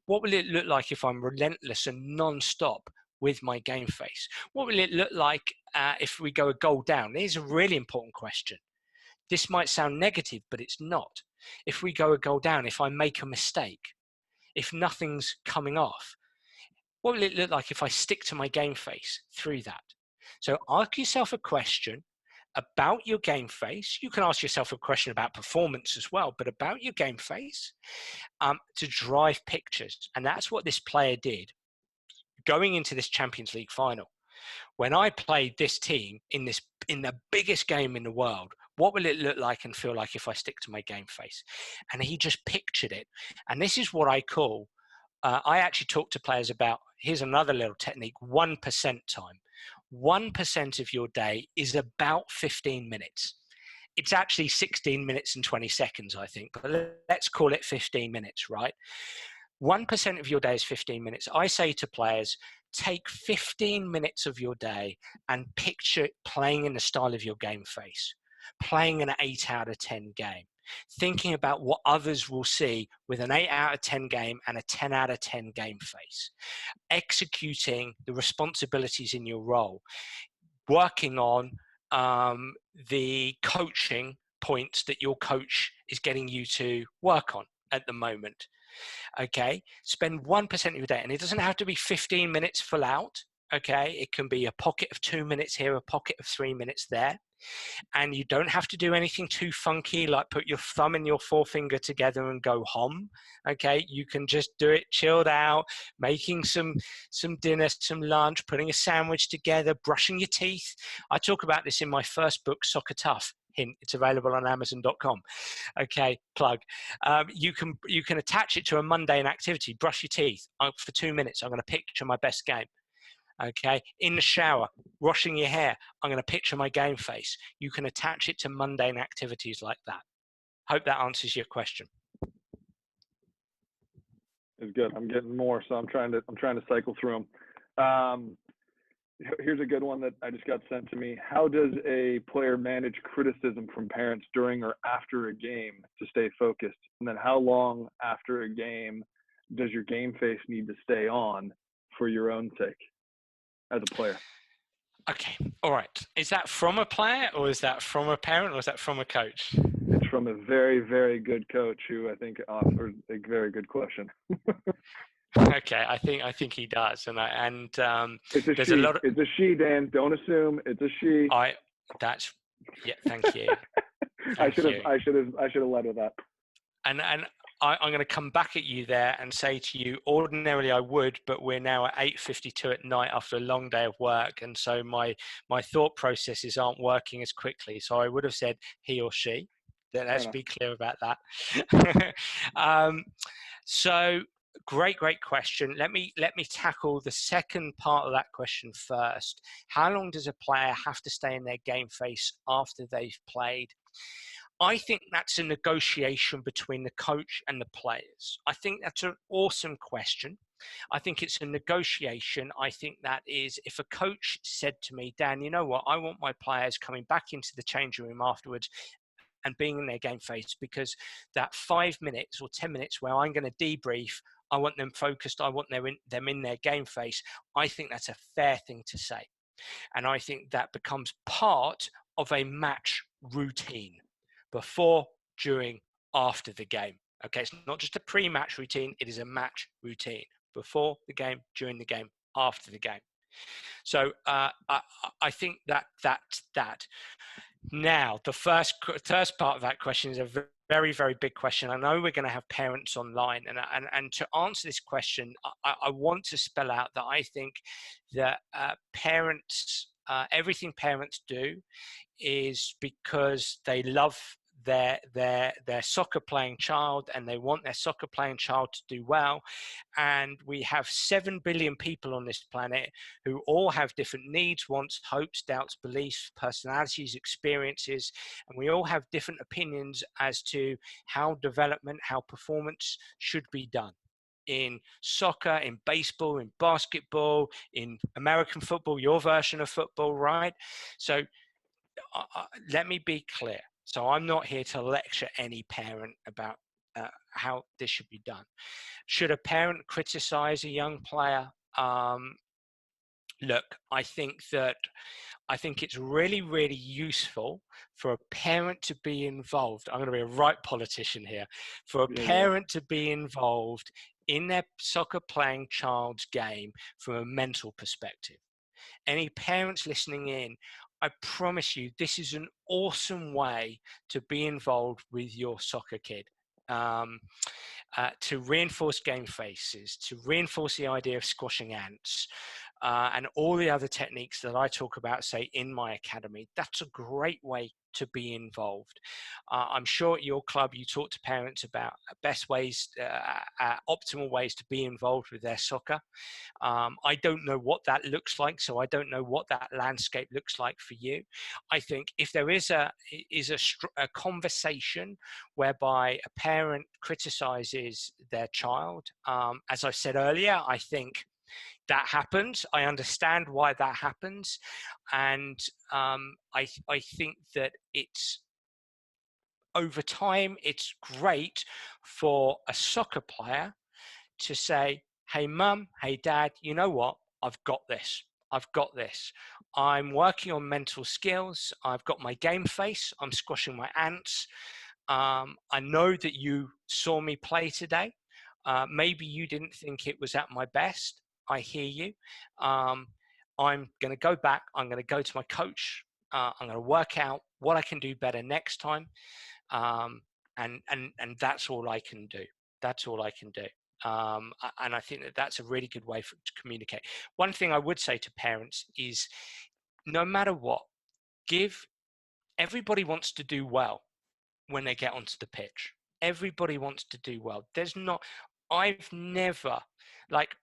What will it look like if I'm relentless and non-stop with my game face? What will it look like if we go a goal down? This is a really important question. This might sound negative, but it's not. If we go a goal down, if I make a mistake, if nothing's coming off, what will it look like if I stick to my game face through that? So ask yourself a question about your game face. You can ask yourself a question about performance as well, but about your game face to drive pictures. And that's what this player did going into this Champions League final. When I played this team in the biggest game in the world, what will it look like and feel like if I stick to my game face? And he just pictured it. And this is what I call, I actually talk to players about, here's another little technique, 1% time. 1% of your day is about 15 minutes. It's actually 16 minutes and 20 seconds, I think, but let's call it 15 minutes, right? 1% of your day is 15 minutes. I say to players, take 15 minutes of your day and picture it playing in the style of your game face. playing an 8 out of 10 game, thinking about what others will see with an 8 out of 10 game and a 10 out of 10 game face, executing the responsibilities in your role, working on the coaching points that your coach is getting you to work on at the moment. Okay, spend 1% of your day, and it doesn't have to be 15 minutes full out. Okay, it can be a pocket of 2 minutes here, a pocket of 3 minutes there. And you don't have to do anything too funky, like put your thumb and your forefinger together and go hum. Okay, you can just do it chilled out, making some dinner, some lunch, putting a sandwich together, brushing your teeth. I talk about this in my first book, Soccer Tough. Hint, it's available on Amazon.com. Okay, plug. You can attach it to a mundane activity. Brush your teeth for 2 minutes. I'm going to picture my best game. Okay, in the shower, washing your hair, I'm going to picture my game face. You can attach it to mundane activities like that. Hope that answers your question. It's good. I'm getting more, so I'm trying to cycle through them. Here's a good one that I just got sent to me. How does a player manage criticism from parents during or after a game to stay focused? And then how long after a game does your game face need to stay on for your own sake as a player? Okay, all right. Is that from a player, or is that from a parent, or is that from a coach? It's from a very, very good coach who I think offers a very good question. Okay, I think he does, and it's a there's she. a lot of, it's a she, Dan. Don't assume it's a she. Thank you. I should have led with that. And I'm going to come back at you there and say to you, ordinarily I would, but we're now at 8:52 at night after a long day of work, and so my thought processes aren't working as quickly. So I would have said he or she. Let's be clear about that. So great question. Let me tackle the second part of that question first. How long does a player have to stay in their game face after they've played? I think that's a negotiation between the coach and the players. I think that's an awesome question. I think it's a negotiation. I think that is, if a coach said to me, Dan, you know what, I want my players coming back into the changing room afterwards and being in their game face, because that 5 minutes or 10 minutes where I'm going to debrief, I want them focused, I want them in their game face. I think that's a fair thing to say. And I think that becomes part of a match routine. Before, during, after the game. Okay, it's not just a pre-match routine, it is a match routine. Before the game, during the game, after the game. So I think that's that. Now, the first part of that question is a very, very big question. I know we're going to have parents online, and to answer this question, I want to spell out that I think that parents, everything parents do is because they love their soccer playing child, and they want their soccer playing child to do well. And we have 7 billion people on this planet who all have different needs, wants, hopes, doubts, beliefs, personalities, experiences, and we all have different opinions as to how development, how performance should be done in soccer, in baseball, in basketball, in American football, your version of football, right? So let me be clear. So I'm not here to lecture any parent about how this should be done. Should a parent criticize a young player? Look, I think it's really, really useful for a parent to be involved. I'm going to be a right politician here. For a parent to be involved in their soccer playing child's game from a mental perspective. Any parents listening in, I promise you, this is an awesome way to be involved with your soccer kid. To reinforce game faces, to reinforce the idea of squashing ants, and all the other techniques that I talk about, say, in my academy. That's a great way to be involved. I'm sure at your club you talk to parents about best ways, optimal ways to be involved with their soccer. I don't know what that looks like, so I don't know what that landscape looks like for you. I think if there is a conversation whereby a parent criticizes their child, as I said earlier, I think That happens. I understand why that happens. And I think that it's, over time, it's great for a soccer player to say, hey, mum, hey, dad, you know what? I've got this. I've got this. I'm working on mental skills. I've got my game face. I'm squashing my ants. I know that you saw me play today. Maybe you didn't think it was at my best. I hear you. I'm going to go back. I'm going to go to my coach. I'm going to work out what I can do better next time. And that's all I can do. That's all I can do. And I think that that's a really good way to communicate. One thing I would say to parents is, no matter what, everybody wants to do well when they get onto the pitch. Everybody wants to do well. I've never, like,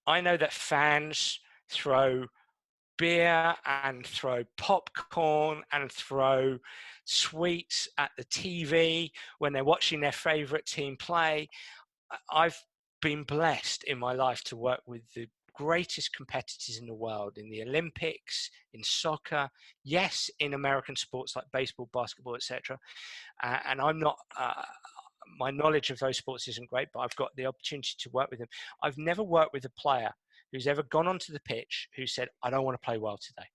I know that fans throw beer and throw popcorn and throw sweets at the TV when they're watching their favorite team play. I've been blessed in my life to work with the greatest competitors in the world, in the Olympics, in soccer, yes, in American sports like baseball, basketball, etc. And I'm not, my knowledge of those sports isn't great, but I've got the opportunity to work with them. I've never worked with a player who's ever gone onto the pitch who said, I don't want to play well today.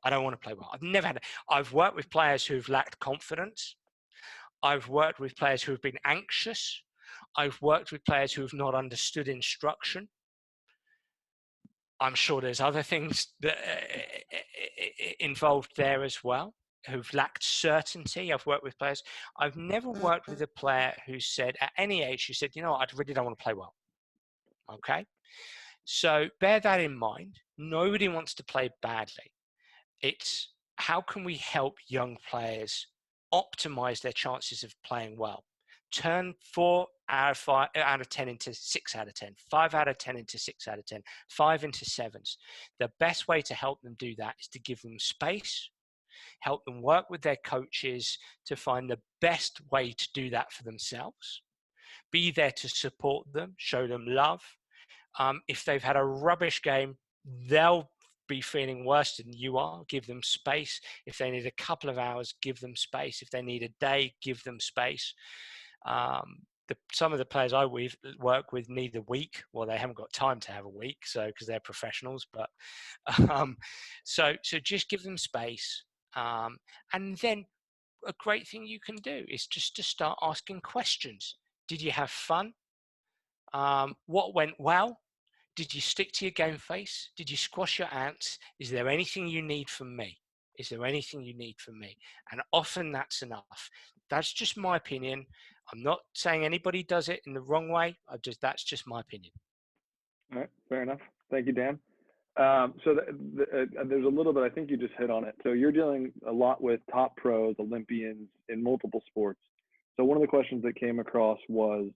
I don't want to play well. I've never had it. I've worked with players who've lacked confidence. I've worked with players who've been anxious. I've worked with players who have not understood instruction. I'm sure there's other things that involved there as well, who've lacked certainty. I've worked with players. I've never worked with a player who said, at any age, who said, you know what, I really don't want to play well. Okay? So bear that in mind. Nobody wants to play badly. It's how can we help young players optimize their chances of playing well? Turn 4 out of 10 into 6 out of 10, 5 out of 10 into 6 out of 10, 5 into 7s. The best way to help them do that is to give them space, help them work with their coaches to find the best way to do that for themselves, be there to support them, show them love. If they've had a rubbish game, they'll be feeling worse than you are. Give them space. If they need a couple of hours, give them space. If they need a day, give them space. Some of the players I work with need a week. Well, they haven't got time to have a week, so because they're professionals. But so just give them space, and then a great thing you can do is just to start asking questions. Did you have fun? What went well? Did you stick to your game face? Did you squash your ants? Is there anything you need from me? Is there anything you need from me? And often that's enough. That's just my opinion. I'm not saying anybody does it in the wrong way. That's just my opinion. All right, fair enough. Thank you, Dan. So there's a little bit, I think you just hit on it. So you're dealing a lot with top pros, Olympians in multiple sports. So one of the questions that came across was,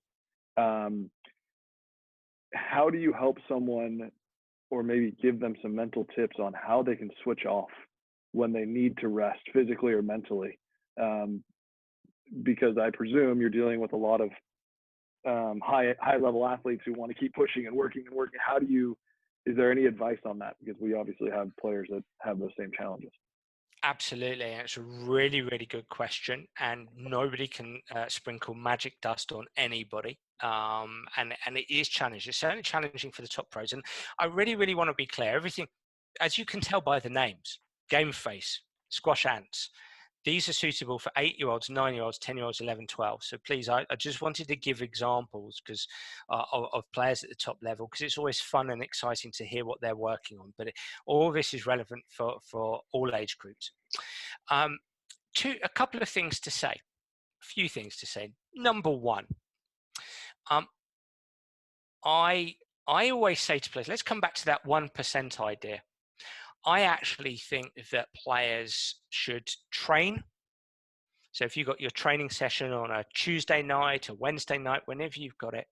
how do you help someone, or maybe give them some mental tips on how they can switch off when they need to rest physically or mentally? Because I presume you're dealing with a lot of high level athletes who want to keep pushing and working and working. Is there any advice on that? Because we obviously have players that have those same challenges. Absolutely. It's a really, really good question. And nobody can sprinkle magic dust on anybody. And it is challenging. It's certainly challenging for the top pros. And I really, really want to be clear. Everything, as you can tell by the names, game face, squash ants, these are suitable for 8-year-olds, 9-year-olds, 10-year-olds, 11, 12. So please, I just wanted to give examples because of players at the top level, because it's always fun and exciting to hear what they're working on. But all this is relevant for all age groups. A couple of things to say, a few things to say. Number one, I always say to players, let's come back to that 1% idea. I actually think that players should train. So if you've got your training session on a Tuesday night or Wednesday night, whenever you've got it,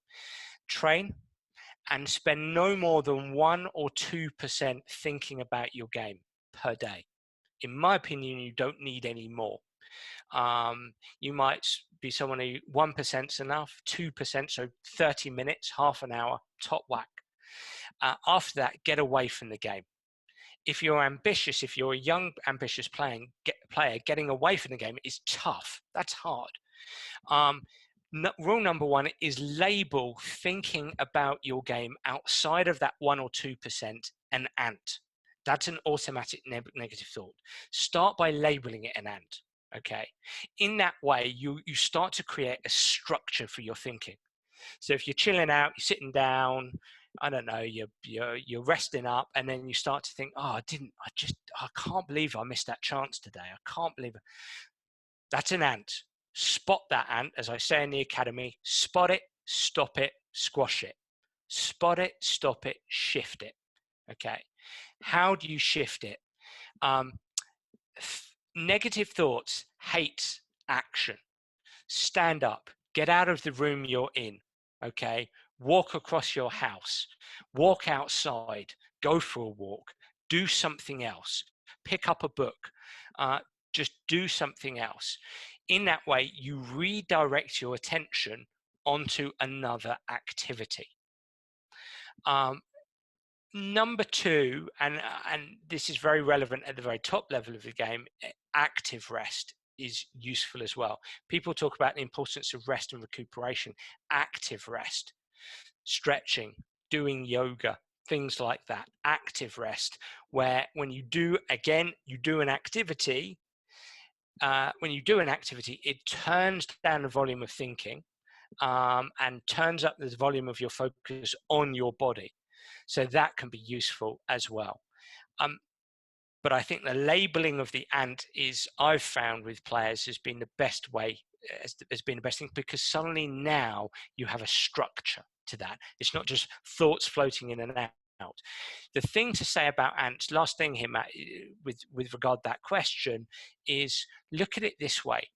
train and spend no more than 1 or 2% thinking about your game per day. In my opinion, you don't need any more. You might be someone who 1% is enough, 2%, so 30 minutes, half an hour, top whack. After that, get away from the game. If you're ambitious, if you're a young, ambitious player, getting away from the game is tough. That's hard. Rule number one is label thinking about your game outside of that 1 or 2% an ant. That's an automatic negative thought. Start by labeling it an ant. Okay. In that way, you start to create a structure for your thinking. So if you're chilling out, you're sitting down, I don't know, you're resting up, and then you start to think, oh, I can't believe I missed that chance today. I can't believe it. That's an ant. Spot that ant, as I say in the academy. Spot it, stop it, squash it. Spot it, stop it, shift it. Okay. How do you shift it? Negative thoughts hate action. Stand up, get out of the room you're in. Okay. Walk across your house, walk outside, go for a walk, do something else, pick up a book, just do something else. In that way, you redirect your attention onto another activity. Number two, and this is very relevant at the very top level of the game, active rest is useful as well. People talk about the importance of rest and recuperation. Active rest, stretching, doing yoga, things like that. Active rest, where when you do an activity, it turns down the volume of thinking and turns up the volume of your focus on your body. So that can be useful as well. But I think the labeling of the ant I've found with players has been the best way, has been the best thing, because suddenly now you have a structure to that. It's not just thoughts floating in and out. The thing to say about ants, last thing here, Matt, with regard to that question, is look at it this way.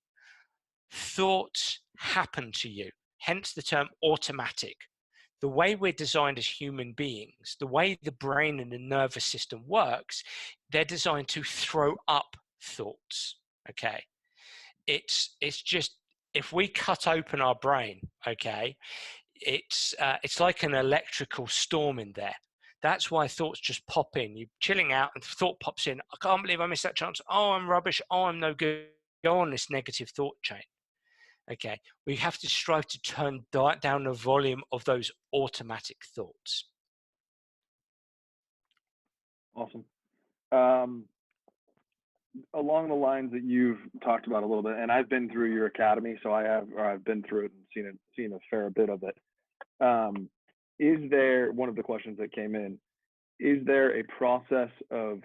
Thoughts happen to you, hence the term automatic. The way we're designed as human beings, the way the brain and the nervous system works, they're designed to throw up thoughts. Okay. It's just, if we cut open our brain, okay, it's like an electrical storm in there. That's why thoughts just pop in. You're chilling out and thought pops in. I can't believe I missed that chance. Oh, I'm rubbish. Oh, I'm no good. Go on this negative thought chain. Okay, we have to strive to turn down the volume of those automatic thoughts. Awesome. Along the lines that you've talked about a little bit, and I've been through your academy, so I've been through it and seen a fair bit of it. Is there, one of the questions that came in, is there a process of,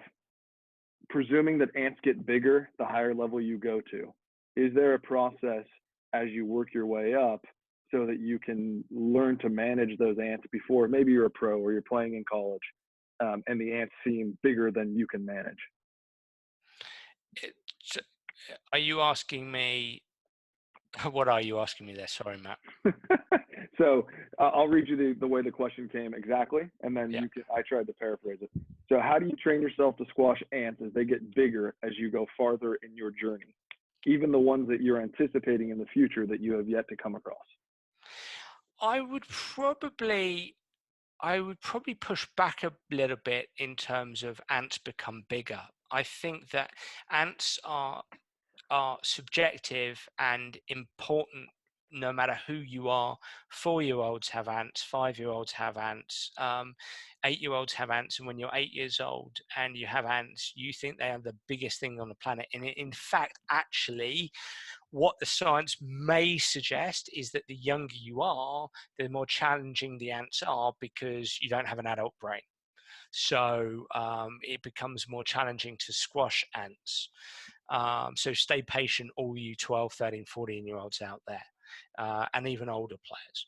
presuming that ants get bigger the higher level you go to, is there a process as you work your way up so that you can learn to manage those ants before maybe you're a pro or you're playing in college and the ants seem bigger than you can manage? Are you asking me, what are you asking me there? Sorry, Matt. So I'll read you the way the question came exactly, and then I tried to paraphrase it. So how do you train yourself to squash ants as they get bigger as you go farther in your journey, even the ones that you're anticipating in the future that you have yet to come across? I would probably push back a little bit in terms of ants become bigger. I think that ants are subjective and important no matter who you are. 4-year-olds have ants, 5-year-olds have ants, 8-year-olds have ants, and when you're 8 years old and you have ants, you think they are the biggest thing on the planet. And in fact, actually, what the science may suggest is that the younger you are, the more challenging the ants are, because you don't have an adult brain. So it becomes more challenging to squash ants. So stay patient, all you 12, 13, 14-year-olds out there, and even older players.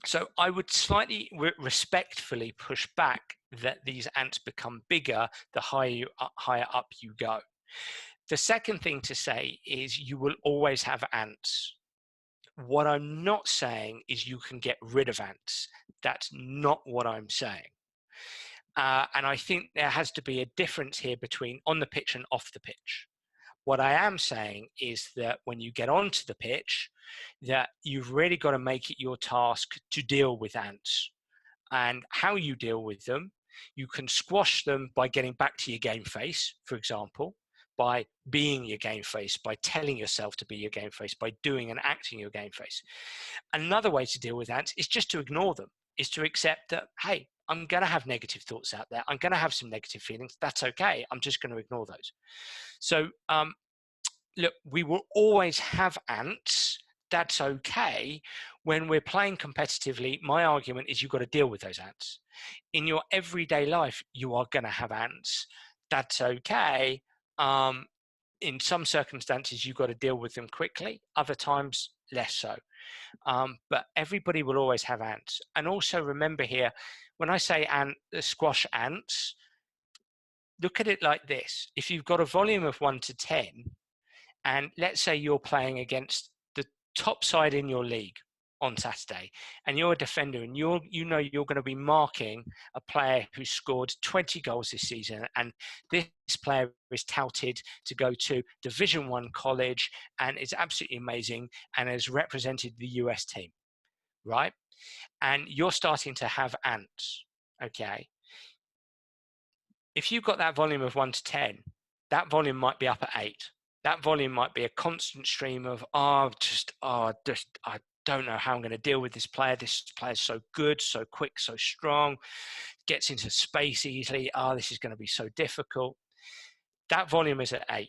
So I would slightly respectfully push back that these ants become bigger the higher up you go. The second thing to say is you will always have ants. What I'm not saying is you can get rid of ants. That's not what I'm saying. And I think there has to be a difference here between on the pitch and off the pitch. What I am saying is that when you get onto the pitch, that you've really got to make it your task to deal with ants. and how you deal with them. You can squash them by getting back to your game face, for example, by being your game face, by telling yourself to be your game face, by doing and acting your game face. Another way to deal with ants is just to ignore them, is to accept that, hey, I'm going to have negative thoughts out there. I'm going to have some negative feelings. That's okay. I'm just going to ignore those. So, look, we will always have ants. That's okay. When we're playing competitively, my argument is you've got to deal with those ants. In your everyday life, you are going to have ants. That's okay. In some circumstances, you've got to deal with them quickly. Other times, less so. But everybody will always have ants. And also remember here, when I say squash ants, look at it like this. If you've got a volume of 1 to 10, and let's say you're playing against the top side in your league on Saturday, and you're a defender, and you're going to be marking a player who scored 20 goals this season, and this player is touted to go to Division 1 college and is absolutely amazing and has represented the US team, right? And you're starting to have ants, okay? If you've got that volume of 1 to 10, that volume might be up at 8. That volume might be a constant stream of, I don't know how I'm going to deal with this player. This player's so good, so quick, so strong, gets into space easily. This is going to be so difficult. That volume is at 8.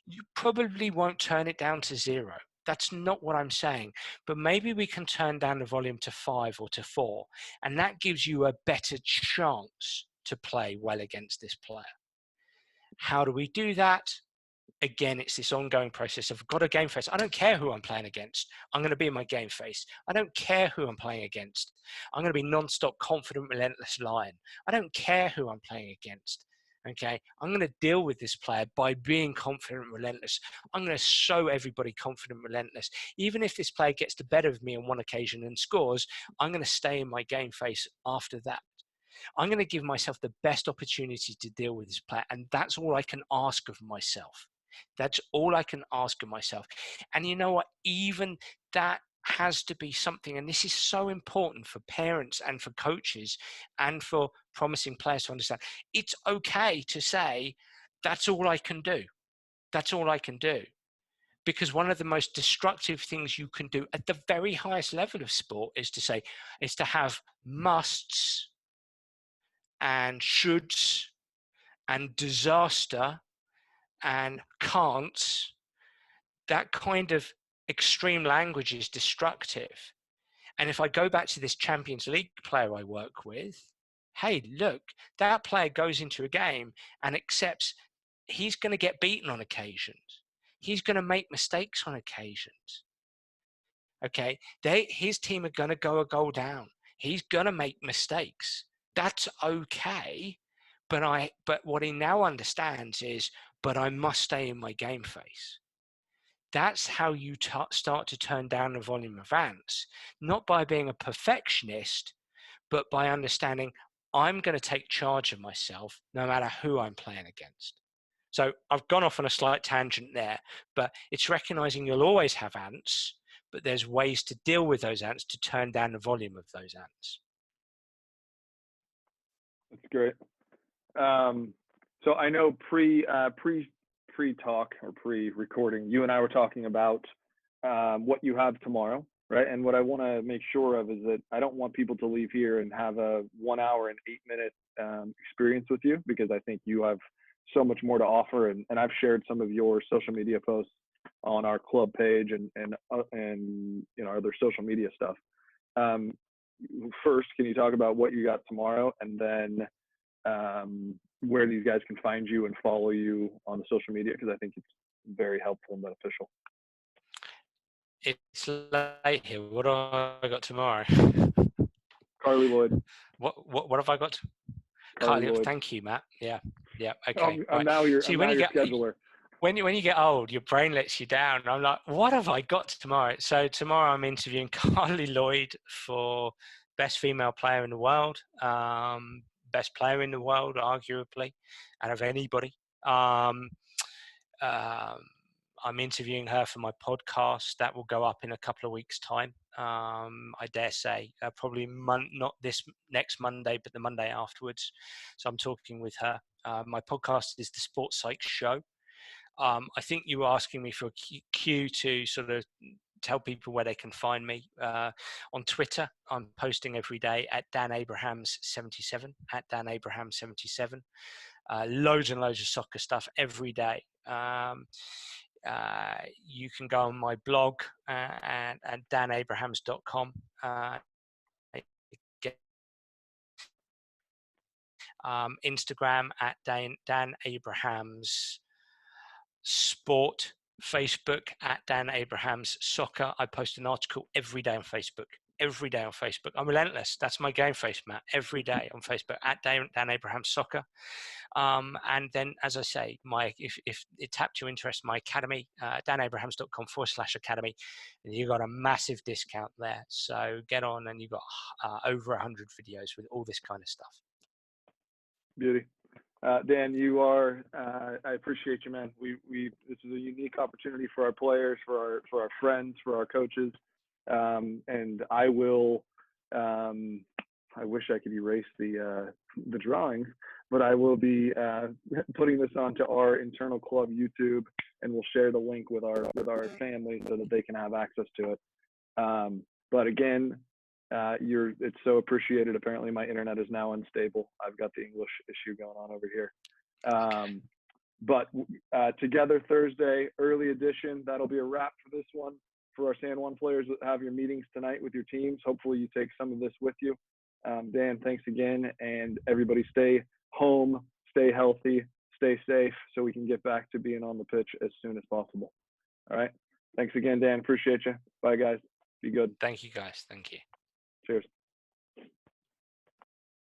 You probably won't turn it down to 0. That's not what I'm saying. But maybe we can turn down the volume to 5 or to 4. And that gives you a better chance to play well against this player. How do we do that? Again, it's this ongoing process of, I've got a game face. I don't care who I'm playing against. I'm going to be in my game face. I don't care who I'm playing against. I'm going to be non-stop, confident, relentless lion. I don't care who I'm playing against. Okay, I'm going to deal with this player by being confident, relentless. I'm going to show everybody confident, relentless. Even if this player gets the better of me on one occasion and scores, I'm going to stay in my game face after that. I'm going to give myself the best opportunity to deal with this player. And that's all I can ask of myself. That's all I can ask of myself. And you know what? Even that has to be something, and this is so important for parents and for coaches and for promising players to understand. It's okay to say, that's all I can do. That's all I can do. Because one of the most destructive things you can do at the very highest level of sport is to have musts and shoulds and disaster and can'ts. That kind of extreme language is destructive. And if I go back to this Champions League player I work with, hey, look, that player goes into a game and accepts he's going to get beaten on occasions. He's going to make mistakes on occasions. Okay, his team are going to go a goal down. He's going to make mistakes. That's okay. But what he now understands is, but I must stay in my game face. That's how you start to turn down the volume of ants, not by being a perfectionist, but by understanding I'm going to take charge of myself no matter who I'm playing against. So I've gone off on a slight tangent there, but it's recognizing you'll always have ants, but there's ways to deal with those ants to turn down the volume of those ants. That's great. So I know pre-talk or pre-recording, you and I were talking about what you have tomorrow, right? And what I want to make sure of is that I don't want people to leave here and have a 1 hour and 8 minute experience with you, because I think you have so much more to offer. And I've shared some of your social media posts on our club page and other social media stuff. First, can you talk about what you got tomorrow, and then where these guys can find you and follow you on the social media, because I think it's very helpful and beneficial. It's late here. What have I got tomorrow? Carly Lloyd. What have I got? Carly Lloyd. Thank you, Matt. Yeah. Okay. I'm now your scheduler. When you get old, your brain lets you down. I'm like, what have I got tomorrow? So tomorrow I'm interviewing Carly Lloyd for best female player in the world, best player in the world, arguably, out of anybody. I'm interviewing her for my podcast that will go up in a couple of weeks' time. I dare say, probably not this next Monday, but the Monday afterwards. So I'm talking with her. My podcast is the Sports Psych Show. I think you were asking me for a cue to sort of tell people where they can find me. On Twitter, I'm posting every day at DanAbrahams77, at DanAbrahams77. Loads and loads of soccer stuff every day. You can go on my blog at danabrahams.com. Instagram at Dan Abrahams Sport, Facebook at Dan Abrahams Soccer. I post an article every day on Facebook. I'm relentless. That's my game face, Matt. Every day on Facebook at Dan Abrahams Soccer. And then, as I say, if it tapped your interest, my academy, danabrahams.com/academy, and you got a massive discount there. So get on, and you've got over 100 videos with all this kind of stuff. Beauty. Dan, you are, I appreciate you, man. This is a unique opportunity for our players, for our friends, for our coaches. And I will, I wish I could erase the drawings, but I will be putting this onto our internal club YouTube, and we'll share the link with our family so that they can have access to it. But again, it's so appreciated. Apparently my internet is now unstable. I've got the English issue going on over here. But Together Thursday, early edition, that'll be a wrap for this one. For our San Juan players that have your meetings tonight with your teams, hopefully you take some of this with you. Dan, thanks again, and everybody stay home, stay healthy, stay safe, so we can get back to being on the pitch as soon as possible. All right. Thanks again, Dan. Appreciate you. Bye, guys. Be good. Thank you, guys. Thank you. Cheers.